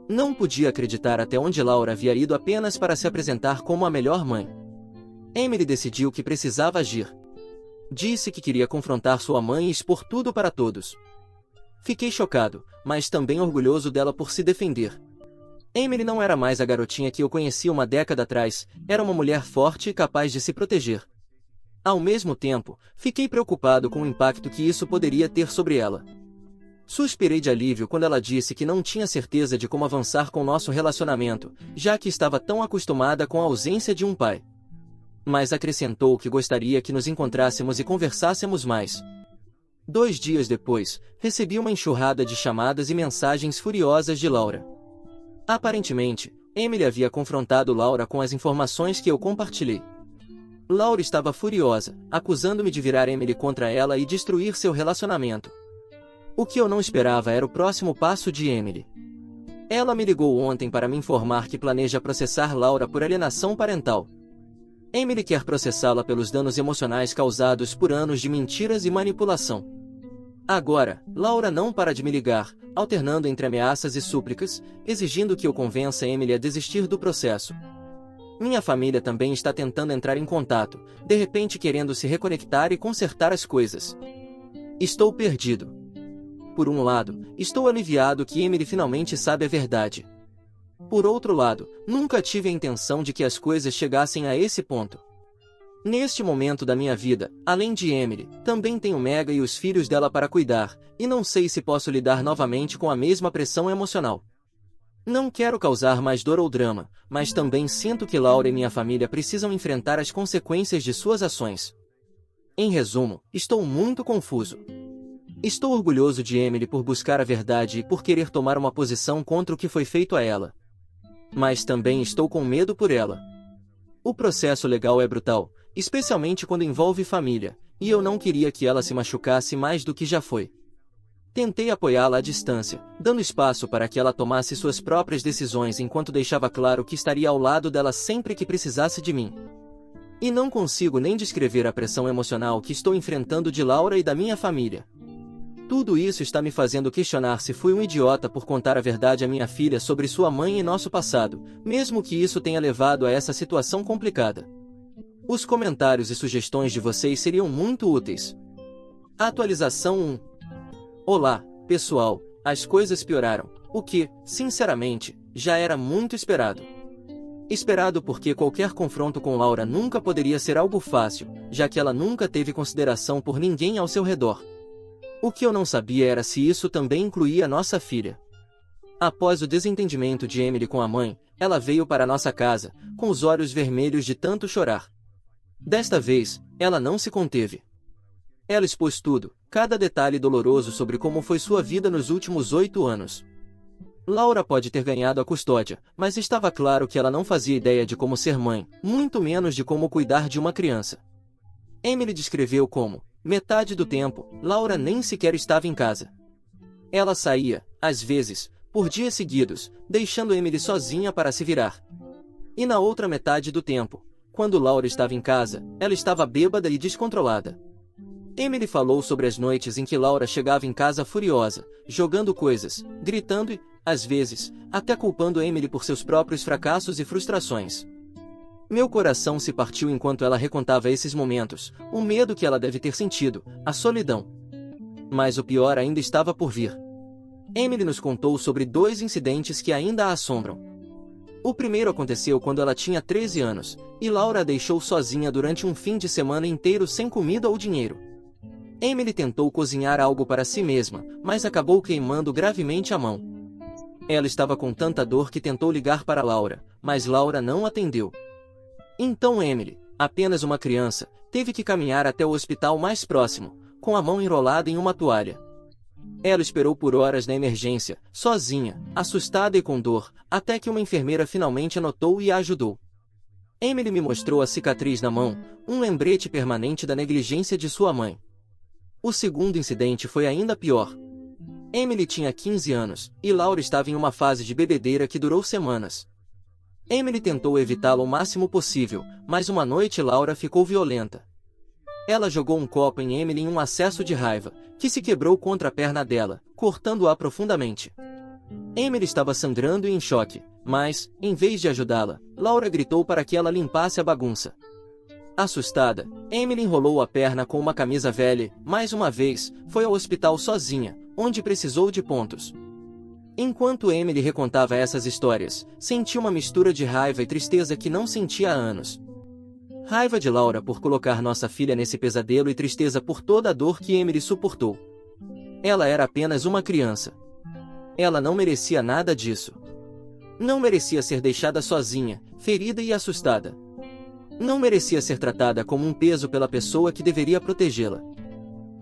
Não podia acreditar até onde Laura havia ido apenas para se apresentar como a melhor mãe. Emily decidiu que precisava agir. Disse que queria confrontar sua mãe e expor tudo para todos. Fiquei chocado, mas também orgulhoso dela por se defender. Emily não era mais a garotinha que eu conhecia uma década atrás, era uma mulher forte e capaz de se proteger. Ao mesmo tempo, fiquei preocupado com o impacto que isso poderia ter sobre ela. Suspirei de alívio quando ela disse que não tinha certeza de como avançar com nosso relacionamento, já que estava tão acostumada com a ausência de um pai. Mas acrescentou que gostaria que nos encontrássemos e conversássemos mais. 2 dias depois, recebi uma enxurrada de chamadas e mensagens furiosas de Laura. Aparentemente, Emily havia confrontado Laura com as informações que eu compartilhei. Laura estava furiosa, acusando-me de virar Emily contra ela e destruir seu relacionamento. O que eu não esperava era o próximo passo de Emily. Ela me ligou ontem para me informar que planeja processar Laura por alienação parental. Emily quer processá-la pelos danos emocionais causados por anos de mentiras e manipulação. Agora, Laura não para de me ligar, alternando entre ameaças e súplicas, exigindo que eu convença Emily a desistir do processo. Minha família também está tentando entrar em contato, de repente querendo se reconectar e consertar as coisas. Estou perdido. Por um lado, estou aliviado que Emily finalmente sabe a verdade. Por outro lado, nunca tive a intenção de que as coisas chegassem a esse ponto. Neste momento da minha vida, além de Emily, também tenho Mega e os filhos dela para cuidar, e não sei se posso lidar novamente com a mesma pressão emocional. Não quero causar mais dor ou drama, mas também sinto que Laura e minha família precisam enfrentar as consequências de suas ações. Em resumo, estou muito confuso. Estou orgulhoso de Emily por buscar a verdade e por querer tomar uma posição contra o que foi feito a ela. Mas também estou com medo por ela. O processo legal é brutal, especialmente quando envolve família, e eu não queria que ela se machucasse mais do que já foi. Tentei apoiá-la à distância, dando espaço para que ela tomasse suas próprias decisões enquanto deixava claro que estaria ao lado dela sempre que precisasse de mim. E não consigo nem descrever a pressão emocional que estou enfrentando de Laura e da minha família. Tudo isso está me fazendo questionar se fui um idiota por contar a verdade à minha filha sobre sua mãe e nosso passado, mesmo que isso tenha levado a essa situação complicada. Os comentários e sugestões de vocês seriam muito úteis. Atualização 1. Olá, pessoal, as coisas pioraram, o que, sinceramente, já era muito esperado. Esperado porque qualquer confronto com Laura nunca poderia ser algo fácil, já que ela nunca teve consideração por ninguém ao seu redor. O que eu não sabia era se isso também incluía nossa filha. Após o desentendimento de Emily com a mãe, ela veio para nossa casa, com os olhos vermelhos de tanto chorar. Desta vez, ela não se conteve. Ela expôs tudo, cada detalhe doloroso sobre como foi sua vida nos últimos 8 anos. Laura pode ter ganhado a custódia, mas estava claro que ela não fazia ideia de como ser mãe, muito menos de como cuidar de uma criança. Emily descreveu como, metade do tempo, Laura nem sequer estava em casa. Ela saía, às vezes, por dias seguidos, deixando Emily sozinha para se virar. E na outra metade do tempo, quando Laura estava em casa, ela estava bêbada e descontrolada. Emily falou sobre as noites em que Laura chegava em casa furiosa, jogando coisas, gritando e, às vezes, até culpando Emily por seus próprios fracassos e frustrações. Meu coração se partiu enquanto ela recontava esses momentos, o medo que ela deve ter sentido, a solidão. Mas o pior ainda estava por vir. Emily nos contou sobre 2 incidentes que ainda a assombram. O primeiro aconteceu quando ela tinha 13 anos, e Laura a deixou sozinha durante um fim de semana inteiro sem comida ou dinheiro. Emily tentou cozinhar algo para si mesma, mas acabou queimando gravemente a mão. Ela estava com tanta dor que tentou ligar para Laura, mas Laura não atendeu. Então Emily, apenas uma criança, teve que caminhar até o hospital mais próximo, com a mão enrolada em uma toalha. Ela esperou por horas na emergência, sozinha, assustada e com dor, até que uma enfermeira finalmente a notou e a ajudou. Emily me mostrou a cicatriz na mão, um lembrete permanente da negligência de sua mãe. O segundo incidente foi ainda pior. Emily tinha 15 anos, e Laura estava em uma fase de bebedeira que durou semanas. Emily tentou evitá-lo o máximo possível, mas uma noite Laura ficou violenta. Ela jogou um copo em Emily em um acesso de raiva, que se quebrou contra a perna dela, cortando-a profundamente. Emily estava sangrando e em choque, mas, em vez de ajudá-la, Laura gritou para que ela limpasse a bagunça. Assustada, Emily enrolou a perna com uma camisa velha e, mais uma vez, foi ao hospital sozinha, onde precisou de pontos. Enquanto Emily recontava essas histórias, sentia uma mistura de raiva e tristeza que não sentia há anos. Raiva de Laura por colocar nossa filha nesse pesadelo e tristeza por toda a dor que Emily suportou. Ela era apenas uma criança. Ela não merecia nada disso. Não merecia ser deixada sozinha, ferida e assustada. Não merecia ser tratada como um peso pela pessoa que deveria protegê-la.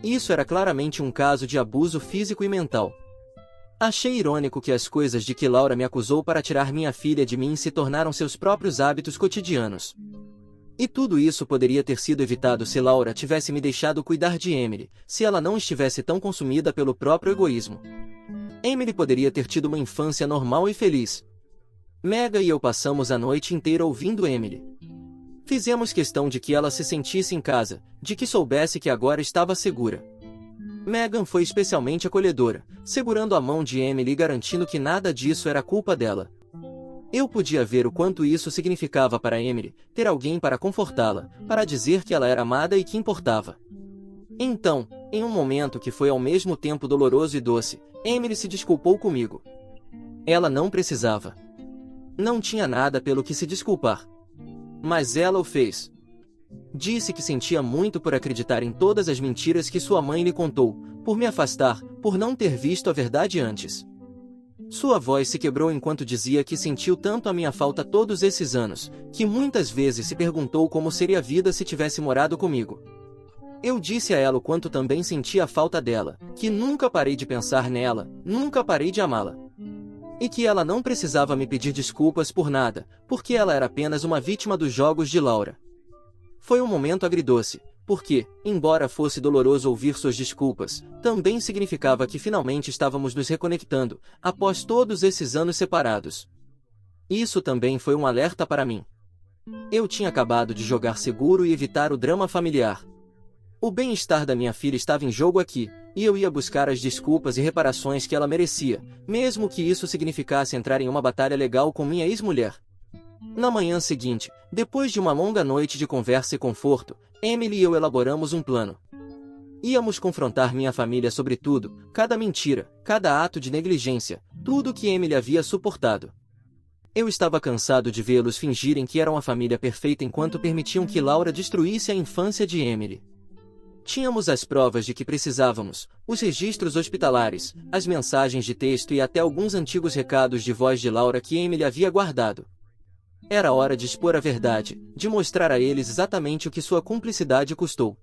Isso era claramente um caso de abuso físico e mental. Achei irônico que as coisas de que Laura me acusou para tirar minha filha de mim se tornaram seus próprios hábitos cotidianos. E tudo isso poderia ter sido evitado se Laura tivesse me deixado cuidar de Emily, se ela não estivesse tão consumida pelo próprio egoísmo. Emily poderia ter tido uma infância normal e feliz. Megan e eu passamos a noite inteira ouvindo Emily. Fizemos questão de que ela se sentisse em casa, de que soubesse que agora estava segura. Megan foi especialmente acolhedora, segurando a mão de Emily e garantindo que nada disso era culpa dela. Eu podia ver o quanto isso significava para Emily, ter alguém para confortá-la, para dizer que ela era amada e que importava. Então, em um momento que foi ao mesmo tempo doloroso e doce, Emily se desculpou comigo. Ela não precisava. Não tinha nada pelo que se desculpar. Mas ela o fez. Disse que sentia muito por acreditar em todas as mentiras que sua mãe lhe contou, por me afastar, por não ter visto a verdade antes. Sua voz se quebrou enquanto dizia que sentiu tanto a minha falta todos esses anos, que muitas vezes se perguntou como seria a vida se tivesse morado comigo. Eu disse a ela o quanto também sentia a falta dela, que nunca parei de pensar nela, nunca parei de amá-la. E que ela não precisava me pedir desculpas por nada, porque ela era apenas uma vítima dos jogos de Laura. Foi um momento agridoce, porque, embora fosse doloroso ouvir suas desculpas, também significava que finalmente estávamos nos reconectando, após todos esses anos separados. Isso também foi um alerta para mim. Eu tinha acabado de jogar seguro e evitar o drama familiar. O bem-estar da minha filha estava em jogo aqui, e eu ia buscar as desculpas e reparações que ela merecia, mesmo que isso significasse entrar em uma batalha legal com minha ex-mulher. Na manhã seguinte, depois de uma longa noite de conversa e conforto, Emily e eu elaboramos um plano. Íamos confrontar minha família sobre tudo, cada mentira, cada ato de negligência, tudo que Emily havia suportado. Eu estava cansado de vê-los fingirem que eram a família perfeita enquanto permitiam que Laura destruísse a infância de Emily. Tínhamos as provas de que precisávamos, os registros hospitalares, as mensagens de texto e até alguns antigos recados de voz de Laura que Emily havia guardado. Era hora de expor a verdade, de mostrar a eles exatamente o que sua cumplicidade custou.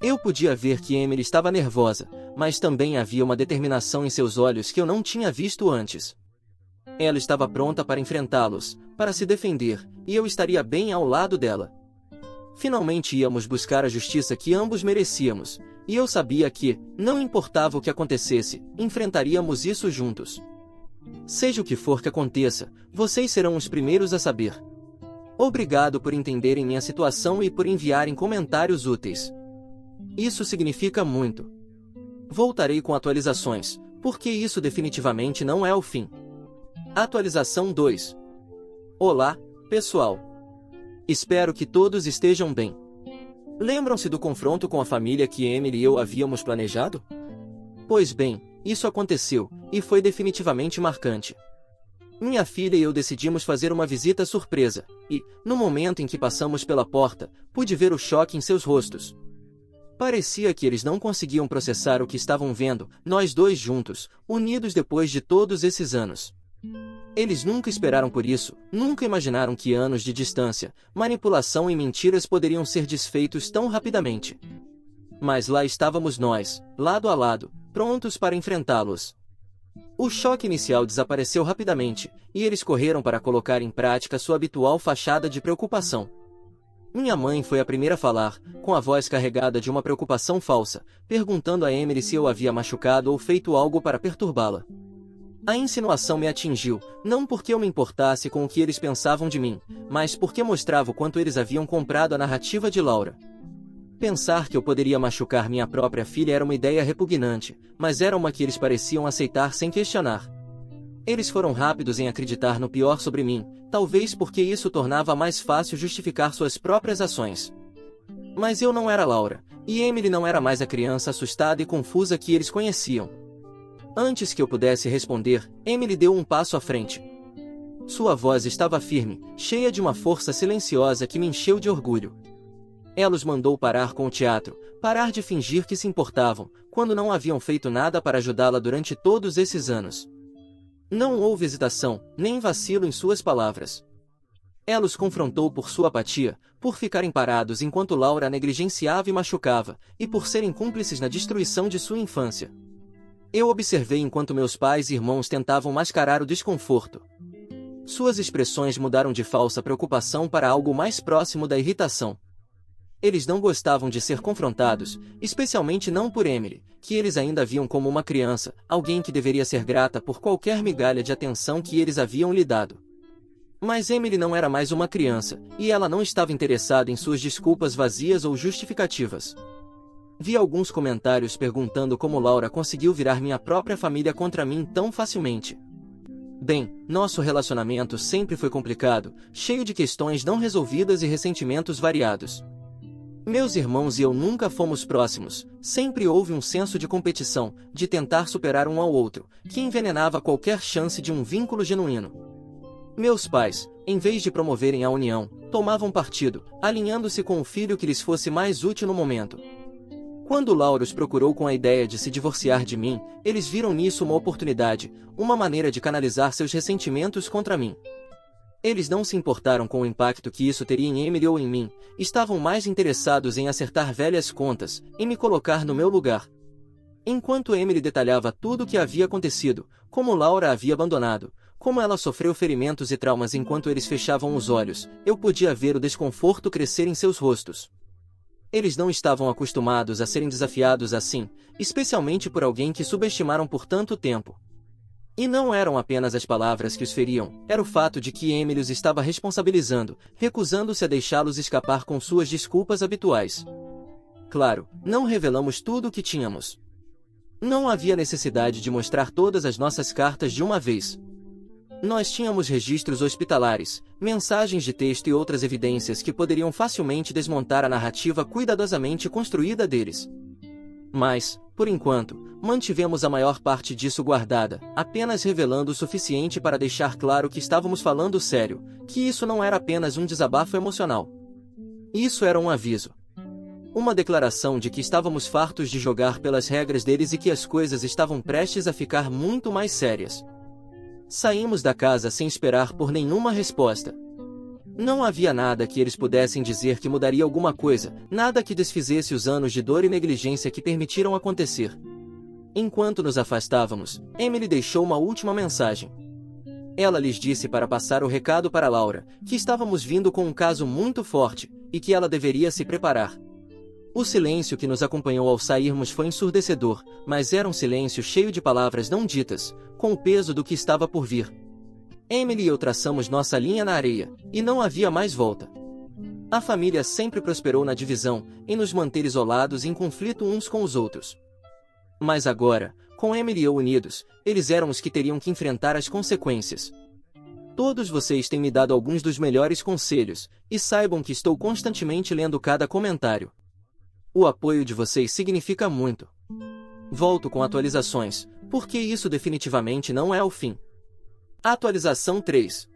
Eu podia ver que Emily estava nervosa, mas também havia uma determinação em seus olhos que eu não tinha visto antes. Ela estava pronta para enfrentá-los, para se defender, e eu estaria bem ao lado dela. Finalmente íamos buscar a justiça que ambos merecíamos, e eu sabia que, não importava o que acontecesse, enfrentaríamos isso juntos. Seja o que for que aconteça, vocês serão os primeiros a saber. Obrigado por entenderem minha situação e por enviarem comentários úteis. Isso significa muito. Voltarei com atualizações, porque isso definitivamente não é o fim. Atualização 2. Olá, pessoal. Espero que todos estejam bem. Lembram-se do confronto com a família que Emily e eu havíamos planejado? Pois bem, isso aconteceu, e foi definitivamente marcante. Minha filha e eu decidimos fazer uma visita surpresa, e, no momento em que passamos pela porta, pude ver o choque em seus rostos. Parecia que eles não conseguiam processar o que estavam vendo, nós dois juntos, unidos depois de todos esses anos. Eles nunca esperaram por isso, nunca imaginaram que anos de distância, manipulação e mentiras poderiam ser desfeitos tão rapidamente. Mas lá estávamos nós, lado a lado, prontos para enfrentá-los. O choque inicial desapareceu rapidamente, e eles correram para colocar em prática sua habitual fachada de preocupação. Minha mãe foi a primeira a falar, com a voz carregada de uma preocupação falsa, perguntando a Emily se eu havia machucado ou feito algo para perturbá-la. A insinuação me atingiu, não porque eu me importasse com o que eles pensavam de mim, mas porque mostrava o quanto eles haviam comprado a narrativa de Laura. Pensar que eu poderia machucar minha própria filha era uma ideia repugnante, mas era uma que eles pareciam aceitar sem questionar. Eles foram rápidos em acreditar no pior sobre mim, talvez porque isso tornava mais fácil justificar suas próprias ações. Mas eu não era Laura, e Emily não era mais a criança assustada e confusa que eles conheciam. Antes que eu pudesse responder, Emily deu um passo à frente. Sua voz estava firme, cheia de uma força silenciosa que me encheu de orgulho. Ela os mandou parar com o teatro, parar de fingir que se importavam, quando não haviam feito nada para ajudá-la durante todos esses anos. Não houve hesitação, nem vacilo em suas palavras. Ela os confrontou por sua apatia, por ficarem parados enquanto Laura a negligenciava e machucava, e por serem cúmplices na destruição de sua infância. Eu observei enquanto meus pais e irmãos tentavam mascarar o desconforto. Suas expressões mudaram de falsa preocupação para algo mais próximo da irritação. Eles não gostavam de ser confrontados, especialmente não por Emily, que eles ainda viam como uma criança, alguém que deveria ser grata por qualquer migalha de atenção que eles haviam lhe dado. Mas Emily não era mais uma criança, e ela não estava interessada em suas desculpas vazias ou justificativas. Vi alguns comentários perguntando como Laura conseguiu virar minha própria família contra mim tão facilmente. Bem, nosso relacionamento sempre foi complicado, cheio de questões não resolvidas e ressentimentos variados. Meus irmãos e eu nunca fomos próximos, sempre houve um senso de competição, de tentar superar um ao outro, que envenenava qualquer chance de um vínculo genuíno. Meus pais, em vez de promoverem a união, tomavam partido, alinhando-se com o filho que lhes fosse mais útil no momento. Quando Laura os procurou com a ideia de se divorciar de mim, eles viram nisso uma oportunidade, uma maneira de canalizar seus ressentimentos contra mim. Eles não se importaram com o impacto que isso teria em Emily ou em mim, estavam mais interessados em acertar velhas contas, em me colocar no meu lugar. Enquanto Emily detalhava tudo o que havia acontecido, como Laura a havia abandonado, como ela sofreu ferimentos e traumas enquanto eles fechavam os olhos, eu podia ver o desconforto crescer em seus rostos. Eles não estavam acostumados a serem desafiados assim, especialmente por alguém que subestimaram por tanto tempo. E não eram apenas as palavras que os feriam, era o fato de que Emily os estava responsabilizando, recusando-se a deixá-los escapar com suas desculpas habituais. Claro, não revelamos tudo o que tínhamos. Não havia necessidade de mostrar todas as nossas cartas de uma vez. Nós tínhamos registros hospitalares, mensagens de texto e outras evidências que poderiam facilmente desmontar a narrativa cuidadosamente construída deles. Mas, por enquanto, mantivemos a maior parte disso guardada, apenas revelando o suficiente para deixar claro que estávamos falando sério, que isso não era apenas um desabafo emocional. Isso era um aviso. Uma declaração de que estávamos fartos de jogar pelas regras deles e que as coisas estavam prestes a ficar muito mais sérias. Saímos da casa sem esperar por nenhuma resposta. Não havia nada que eles pudessem dizer que mudaria alguma coisa, nada que desfizesse os anos de dor e negligência que permitiram acontecer. Enquanto nos afastávamos, Emily deixou uma última mensagem. Ela lhes disse para passar o recado para Laura, que estávamos vindo com um caso muito forte, e que ela deveria se preparar. O silêncio que nos acompanhou ao sairmos foi ensurdecedor, mas era um silêncio cheio de palavras não ditas, com o peso do que estava por vir. Emily e eu traçamos nossa linha na areia, e não havia mais volta. A família sempre prosperou na divisão, em nos manter isolados e em conflito uns com os outros. Mas agora, com Emily e eu unidos, eles eram os que teriam que enfrentar as consequências. Todos vocês têm me dado alguns dos melhores conselhos, e saibam que estou constantemente lendo cada comentário. O apoio de vocês significa muito. Volto com atualizações, porque isso definitivamente não é o fim. Atualização 3.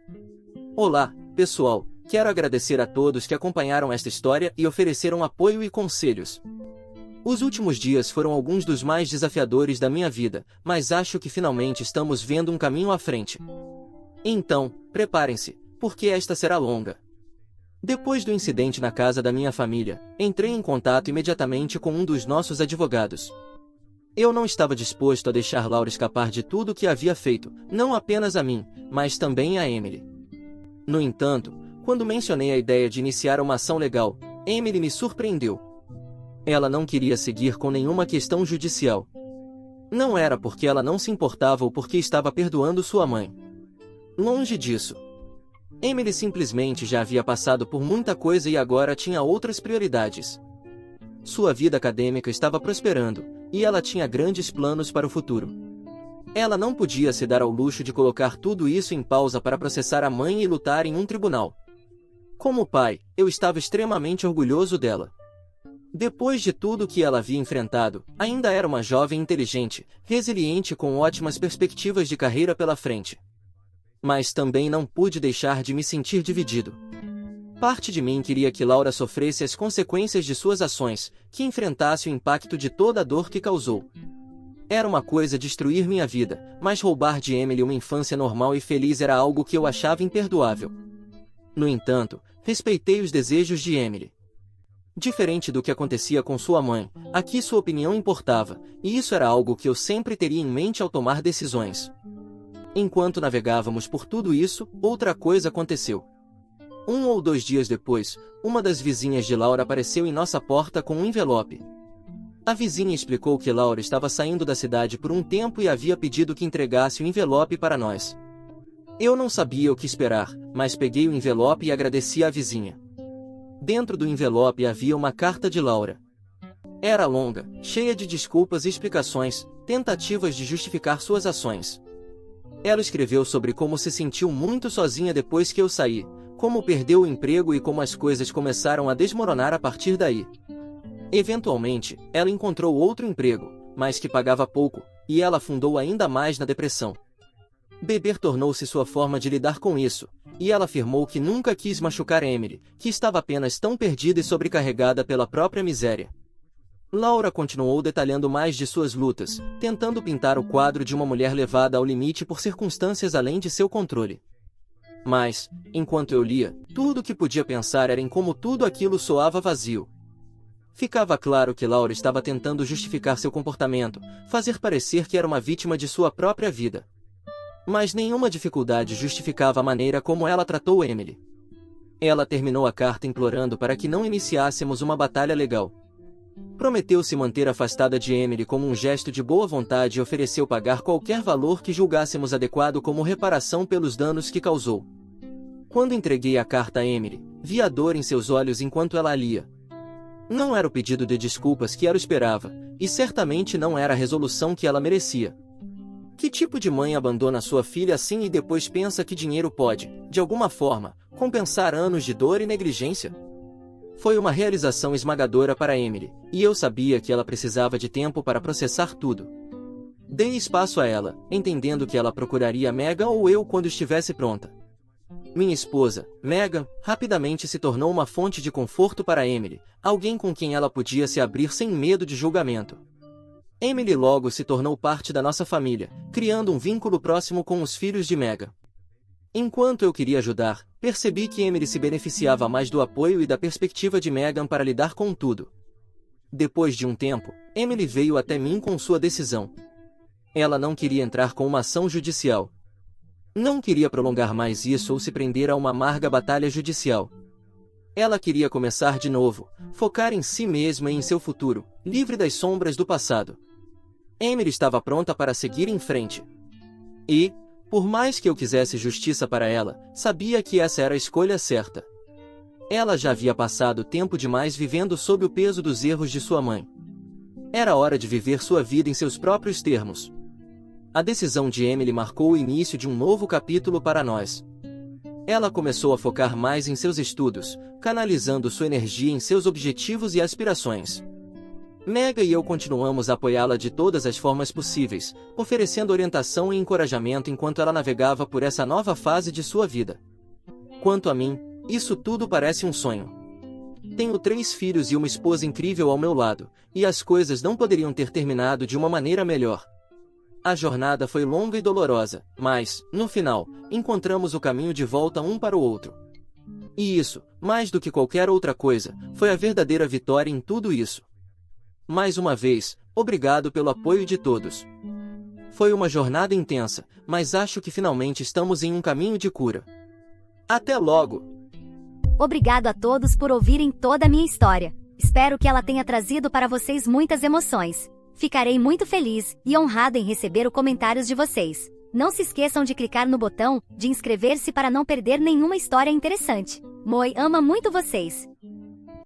Olá, pessoal, quero agradecer a todos que acompanharam esta história e ofereceram apoio e conselhos. Os últimos dias foram alguns dos mais desafiadores da minha vida, mas acho que finalmente estamos vendo um caminho à frente. Então, preparem-se, porque esta será longa. Depois do incidente na casa da minha família, entrei em contato imediatamente com um dos nossos advogados. Eu não estava disposto a deixar Laura escapar de tudo o que havia feito, não apenas a mim, mas também a Emily. No entanto, quando mencionei a ideia de iniciar uma ação legal, Emily me surpreendeu. Ela não queria seguir com nenhuma questão judicial. Não era porque ela não se importava ou porque estava perdoando sua mãe. Longe disso. Emily simplesmente já havia passado por muita coisa e agora tinha outras prioridades. Sua vida acadêmica estava prosperando, e ela tinha grandes planos para o futuro. Ela não podia se dar ao luxo de colocar tudo isso em pausa para processar a mãe e lutar em um tribunal. Como pai, eu estava extremamente orgulhoso dela. Depois de tudo que ela havia enfrentado, ainda era uma jovem inteligente, resiliente com ótimas perspectivas de carreira pela frente. Mas também não pude deixar de me sentir dividido. Parte de mim queria que Laura sofresse as consequências de suas ações, que enfrentasse o impacto de toda a dor que causou. Era uma coisa destruir minha vida, mas roubar de Emily uma infância normal e feliz era algo que eu achava imperdoável. No entanto, respeitei os desejos de Emily. Diferente do que acontecia com sua mãe, aqui sua opinião importava, e isso era algo que eu sempre teria em mente ao tomar decisões. Enquanto navegávamos por tudo isso, outra coisa aconteceu. 1 ou 2 dias depois, uma das vizinhas de Laura apareceu em nossa porta com um envelope. A vizinha explicou que Laura estava saindo da cidade por um tempo e havia pedido que entregasse o envelope para nós. Eu não sabia o que esperar, mas peguei o envelope e agradeci à vizinha. Dentro do envelope havia uma carta de Laura. Era longa, cheia de desculpas e explicações, tentativas de justificar suas ações. Ela escreveu sobre como se sentiu muito sozinha depois que eu saí, como perdeu o emprego e como as coisas começaram a desmoronar a partir daí. Eventualmente, ela encontrou outro emprego, mas que pagava pouco, e ela afundou ainda mais na depressão. Beber tornou-se sua forma de lidar com isso, e ela afirmou que nunca quis machucar Emily, que estava apenas tão perdida e sobrecarregada pela própria miséria. Laura continuou detalhando mais de suas lutas, tentando pintar o quadro de uma mulher levada ao limite por circunstâncias além de seu controle. Mas, enquanto eu lia, tudo o que podia pensar era em como tudo aquilo soava vazio. Ficava claro que Laura estava tentando justificar seu comportamento, fazer parecer que era uma vítima de sua própria vida. Mas nenhuma dificuldade justificava a maneira como ela tratou Emily. Ela terminou a carta implorando para que não iniciássemos uma batalha legal. Prometeu se manter afastada de Emily como um gesto de boa vontade e ofereceu pagar qualquer valor que julgássemos adequado como reparação pelos danos que causou. Quando entreguei a carta a Emily, vi a dor em seus olhos enquanto ela a lia. Não era o pedido de desculpas que ela esperava, e certamente não era a resolução que ela merecia. Que tipo de mãe abandona sua filha assim e depois pensa que dinheiro pode, de alguma forma, compensar anos de dor e negligência? Foi uma realização esmagadora para Emily, e eu sabia que ela precisava de tempo para processar tudo. Dei espaço a ela, entendendo que ela procuraria Megan ou eu quando estivesse pronta. Minha esposa, Megan, rapidamente se tornou uma fonte de conforto para Emily, alguém com quem ela podia se abrir sem medo de julgamento. Emily logo se tornou parte da nossa família, criando um vínculo próximo com os filhos de Megan. Enquanto eu queria ajudar, percebi que Emily se beneficiava mais do apoio e da perspectiva de Megan para lidar com tudo. Depois de um tempo, Emily veio até mim com sua decisão. Ela não queria entrar com uma ação judicial. Não queria prolongar mais isso ou se prender a uma amarga batalha judicial. Ela queria começar de novo, focar em si mesma e em seu futuro, livre das sombras do passado. Emily estava pronta para seguir em frente. E, por mais que eu quisesse justiça para ela, sabia que essa era a escolha certa. Ela já havia passado tempo demais vivendo sob o peso dos erros de sua mãe. Era hora de viver sua vida em seus próprios termos. A decisão de Emily marcou o início de um novo capítulo para nós. Ela começou a focar mais em seus estudos, canalizando sua energia em seus objetivos e aspirações. Megan e eu continuamos a apoiá-la de todas as formas possíveis, oferecendo orientação e encorajamento enquanto ela navegava por essa nova fase de sua vida. Quanto a mim, isso tudo parece um sonho. Tenho 3 filhos e uma esposa incrível ao meu lado, e as coisas não poderiam ter terminado de uma maneira melhor. A jornada foi longa e dolorosa, mas, no final, encontramos o caminho de volta um para o outro. E isso, mais do que qualquer outra coisa, foi a verdadeira vitória em tudo isso. Mais uma vez, obrigado pelo apoio de todos. Foi uma jornada intensa, mas acho que finalmente estamos em um caminho de cura. Até logo!
Obrigado a todos por ouvirem toda a minha história. Espero que ela tenha trazido para vocês muitas emoções. Ficarei muito feliz e honrada em receber os comentários de vocês. Não se esqueçam de clicar no botão de inscrever-se para não perder nenhuma história interessante. Moi ama muito vocês.